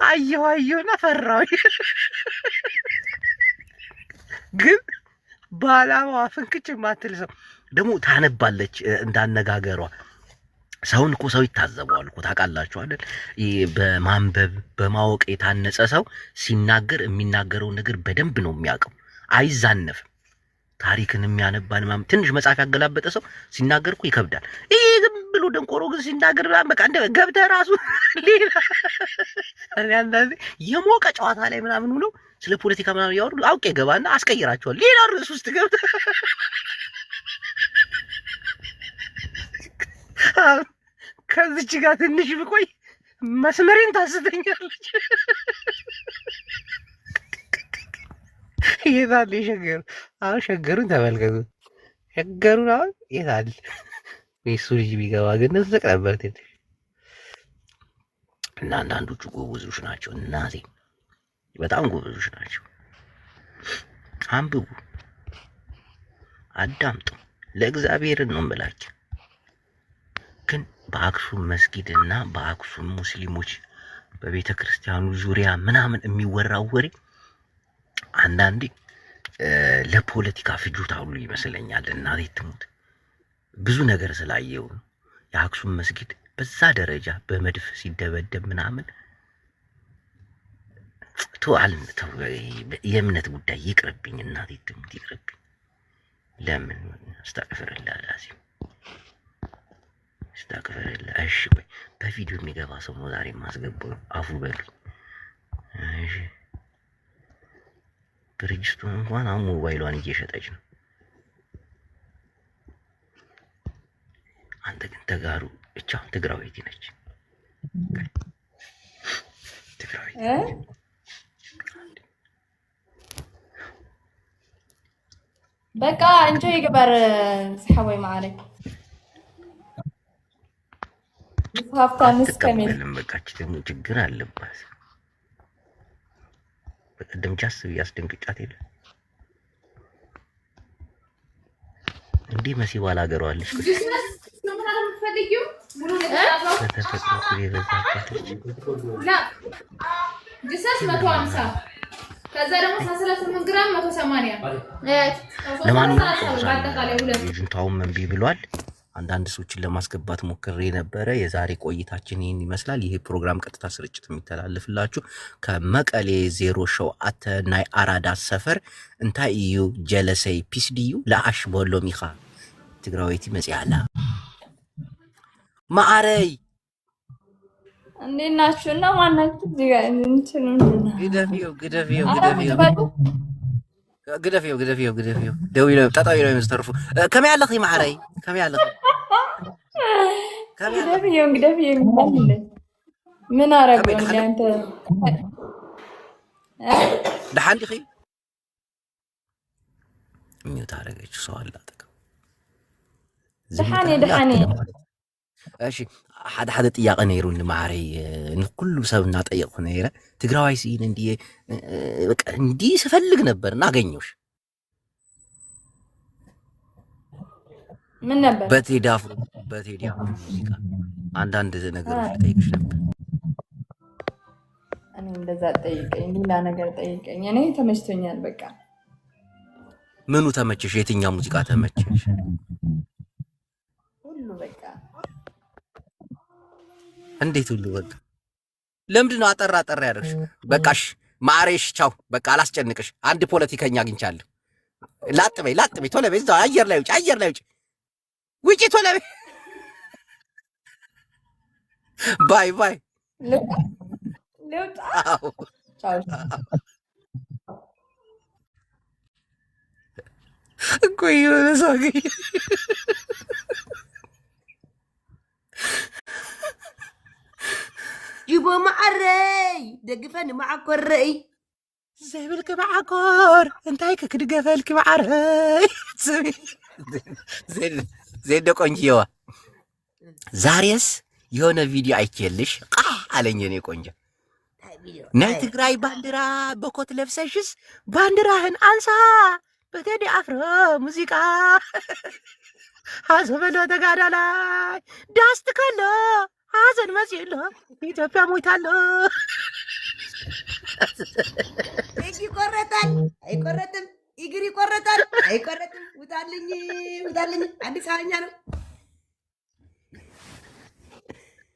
አየሁና ፈራሁኝ። ግን ባላማ ፍንክች ማትል ሰው ደግሞ ታነባለች እንዳነጋገሯ። ሰውን እኮ ሰው ይታዘበዋል እኮ ታውቃላችሁ አይደል? በማንበብ በማወቅ የታነጸ ሰው ሲናገር የሚናገረው ነገር በደንብ ነው የሚያውቀው፣ አይዛነፍም። ታሪክን የሚያነባን ትንሽ መጽሐፍ ያገላበጠ ሰው ሲናገር እኮ ይከብዳል። ይሄ ዝም ብሎ ደንቆሮ ግን ሲናገር በቃ እንደ ገብተህ ራሱ ሌላ አንዳንዴ የሞቀ ጨዋታ ላይ ምናምን ብሎ ስለ ፖለቲካ ምናምን ያወሩ አውቄ ገባና አስቀይራቸዋል። ሌላ ርዕስ ውስጥ ገብተህ ከዚች ጋር ትንሽ ብቆይ መስመሬን ታስተኛለች። የታል የሸገሩ? አሁን ሸገሩን ተመልከቱ። ሸገሩን አሁን የታል? እሱ ልጅ ቢገባ ግን ነዝቅ ነበር ትንሽ። እና አንዳንዶቹ ጎበዞች ናቸው። እናቴ በጣም ጎበዞች ናቸው። አንብቡ፣ አዳምጡ። ለእግዚአብሔርን ነው የምላቸው። ግን በአክሱም መስጊድ እና በአክሱም ሙስሊሞች በቤተ ክርስቲያኑ ዙሪያ ምናምን የሚወራው ወሬ አንዳንዴ ለፖለቲካ ፍጆታ ሁሉ ይመስለኛል። እናቴ ትሙት ብዙ ነገር ስላየው የአክሱም መስጊድ በዛ ደረጃ በመድፍ ሲደበደብ ምናምን ተው የእምነት ጉዳይ ይቅርብኝ። እናቴ ትሙት ይቅርብኝ። ለምን አስተግፍርልህ ላዚም አስተግፍርልህ። እሺ ቆይ በቪዲዮ የሚገባ ሰው ነው ዛሬ ማስገባው። አፉ በሉኝ እሺ። ድርጅቱን እንኳን አሁን ሞባይሏን እየሸጠች ነው። አንተ ግን ተጋሩ ብቻ ትግራዊት ነች። ትግራዊት በቃ እንጆ ይግበር ሰሐወይ ማዕረግ ሀብታምስ ከሚል በቃች። ደግሞ ችግር አለባት። በቀደም ጃስ ያስደንግጫት የለ እንዴ መሲ ባላ ሀገሯለች። ጅሰስ 150 ከዛ ደግሞ 38 ግራም 180 ለማንኛውም ልጅንታውም እምቢ ብሏል። አንዳንድ ሰዎችን ለማስገባት ሞክሬ ነበረ። የዛሬ ቆይታችን ይህን ይመስላል። ይሄ ፕሮግራም ቀጥታ ስርጭት የሚተላለፍላችሁ ከመቀሌ 0 ሾው አተ ናይ አራዳ ሰፈር እንታይ እዩ ጀለሰይ ፒስ ድዩ ለአሽ ቦሎ ሚኻ ትግራዊቲ መጽያላ ማዕረይ እንዴት ናችሁ? እና ማናችሁ እዚህ ጋር እንትኑ ግደፊዮ ደውሎ ተጣውሎ ምስተርፉ ከመ ያለኺ ማዕረይ ከመ ያለኺ ግደፊዮ ምን አረገው እንዴ አንተ ደሓን ዲኺ ሚውት አረገች ሰው አላጠቀ ደሓኒ እሺ ሓደ ጥያቄ ነይሩኒ ማዕረይ ንኩሉ ሰብ እናጠየቅኩ ነይረ ትግራዋይ ሲን እንዲ በቃ እንዲ ስፈልግ ነበር እና አገኘሁሽ። ምን ነበር? በቴዲ አፍሮ ሙዚቃ አንዳንድ ነገሮች ልጠይቅሽ ነበር። እኔ እንደዛ ጠይቀኝ፣ ሌላ ነገር ጠይቀኝ። እኔ ተመችቶኛል። በቃ ምኑ ተመቸሽ? የትኛው ሙዚቃ ተመቸሽ? ሁሉ በቃ እንዴት ሁሉ በቃ ለምንድን ነው አጠራ ያደርግሽ? በቃሽ ማዕረሽ ቻው። በቃ አላስጨንቅሽ። አንድ ፖለቲከኛ አግኝቻለሁ። ላጥ በይ ቶሎ በይ። እዛው አየር ላይ ውጭ ውጪ ቶሎ በይ። ባይ ልውጣ። እኮ የሆነ ሰው ግን ጅቦ ማዕረይ ደግፈን ማዕኮረይ ዘይብልክ ማዓኮር እንታይ ክክድገፈልክ ማዕረይ ዜዶ ቆንጅየዋ ዛሬስ የሆነ ቪዲዮ አይቼልሽ አለኝ እኔ ቆንጆ ናይ ትግራይ ባንዲራ በኮት ለብሰሽስ ባንዲራህን አንሳ በቴዲ አፍሮ ሙዚቃ ሀዘበሎ ተጋዳላይ ዳስት ከሎ ሀዘን መሲሎ ኢትዮጵያ ሞይታሎ እጅ ይቆረጣል አይቆረጥም፣ እግር ይቆረጣል አይቆረጥም። ውጣልኝ አዲስ አበኛ ነው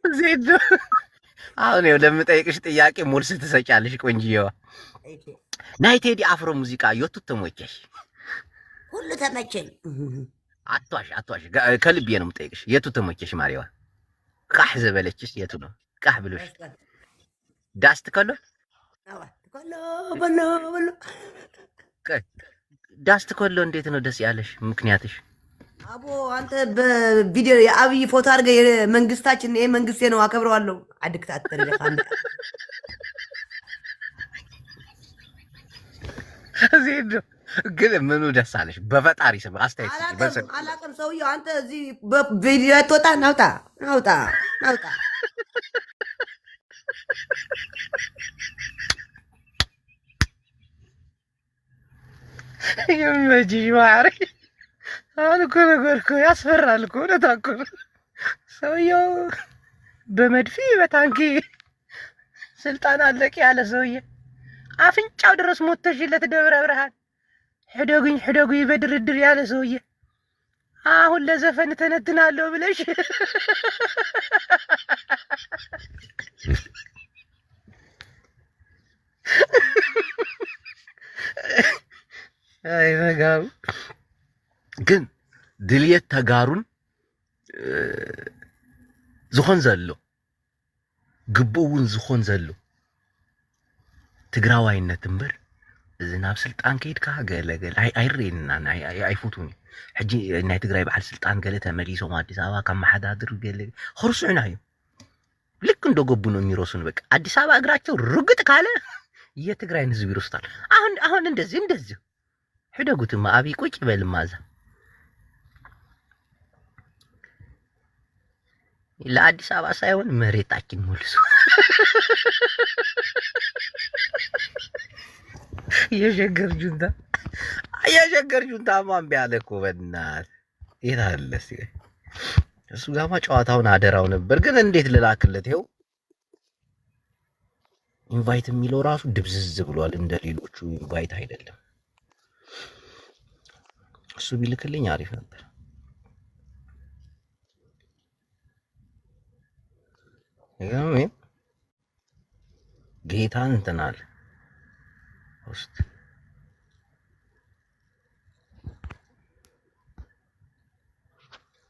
ዜዶ። አሁን ይኸው ለምጠይቅሽ ጥያቄ መልስ ትሰጫለሽ ቆንጅየዋ። ናይ ቴዲ አፍሮ ሙዚቃ የቱ ተሞቸሽ? ሁሉ ተመቸኝ። አትዋሽ ከልቤ ነው የምጠይቅሽ። የቱ ተሞቸሽ ማሪዋ? ቃህ ዘበለችሽ የቱ ነው? ቃህ ብሎሽ ዳስት ከሎ በሎ ዳስት ከሎ እንዴት ነው ደስ ያለሽ? ምክንያትሽ? አቦ አንተ በቪዲዮ የአብይ ፎቶ አድርገህ የመንግስታችን ይሄ መንግስቴ ነው አከብረዋለሁ። አድክታት ተደረፈ አንተ ዜዶ ግን ምኑ ደስ አለሽ? በፈጣሪ ስም አስተያየት አላቅም። ሰውዬው አንተ እዚህ በቪዲዮ ትወጣ ናውጣ ይመችሽ ማሪ። አሁን እኮ ነገር እኮ ያስፈራል እኮ እውነት እኮ ሰውዬው በመድፊ በታንኪ ስልጣን አለቅ ያለ ሰውዬ አፍንጫው ድረስ ሞተሽለት ደብረ ብርሃን ሕደጉኝ በድርድር ያለ ሰውዬ አሁን ለዘፈን ተነትናለሁ ብለሽ አይ ተጋሩ ግን ድልየት ተጋሩን ዝኾን ዘሎ ግቡውን ዝኾን ዘሎ ትግራዋይነት እምበር እዚ ናብ ስልጣን ከይድካ ገለገለ አይሬና አይፉቱኒ ሕጂ ናይ ትግራይ በዓል ስልጣን ገለ ተመሊሶም አዲስ አበባ ከመሓዳድር ገለ ክርሱዕና እዩ ልክ እንደገቡ ነው የሚሮሱን። በቃ አዲስ አበባ እግራቸው ርግጥ ካለ የትግራይን ህዝብ ይሮስታል። አሁን እንደዚህ ሕደጉትማ አብይ ቁጭ በልማ እዛ ለአዲስ አበባ ሳይሆን መሬታችን ሙልሱ የሸገር ጁንታ ማን ቢያለ እኮ በእናትህ የት አለ እስኪ እሱ ጋማ ጨዋታውን አደራው ነበር። ግን እንዴት ልላክለት? ይኸው ኢንቫይት የሚለው ራሱ ድብዝዝ ብሏል። እንደ ሌሎቹ ኢንቫይት አይደለም። እሱ ቢልክልኝ አሪፍ ነበር። ጌታን እንትን አለ ውስጥ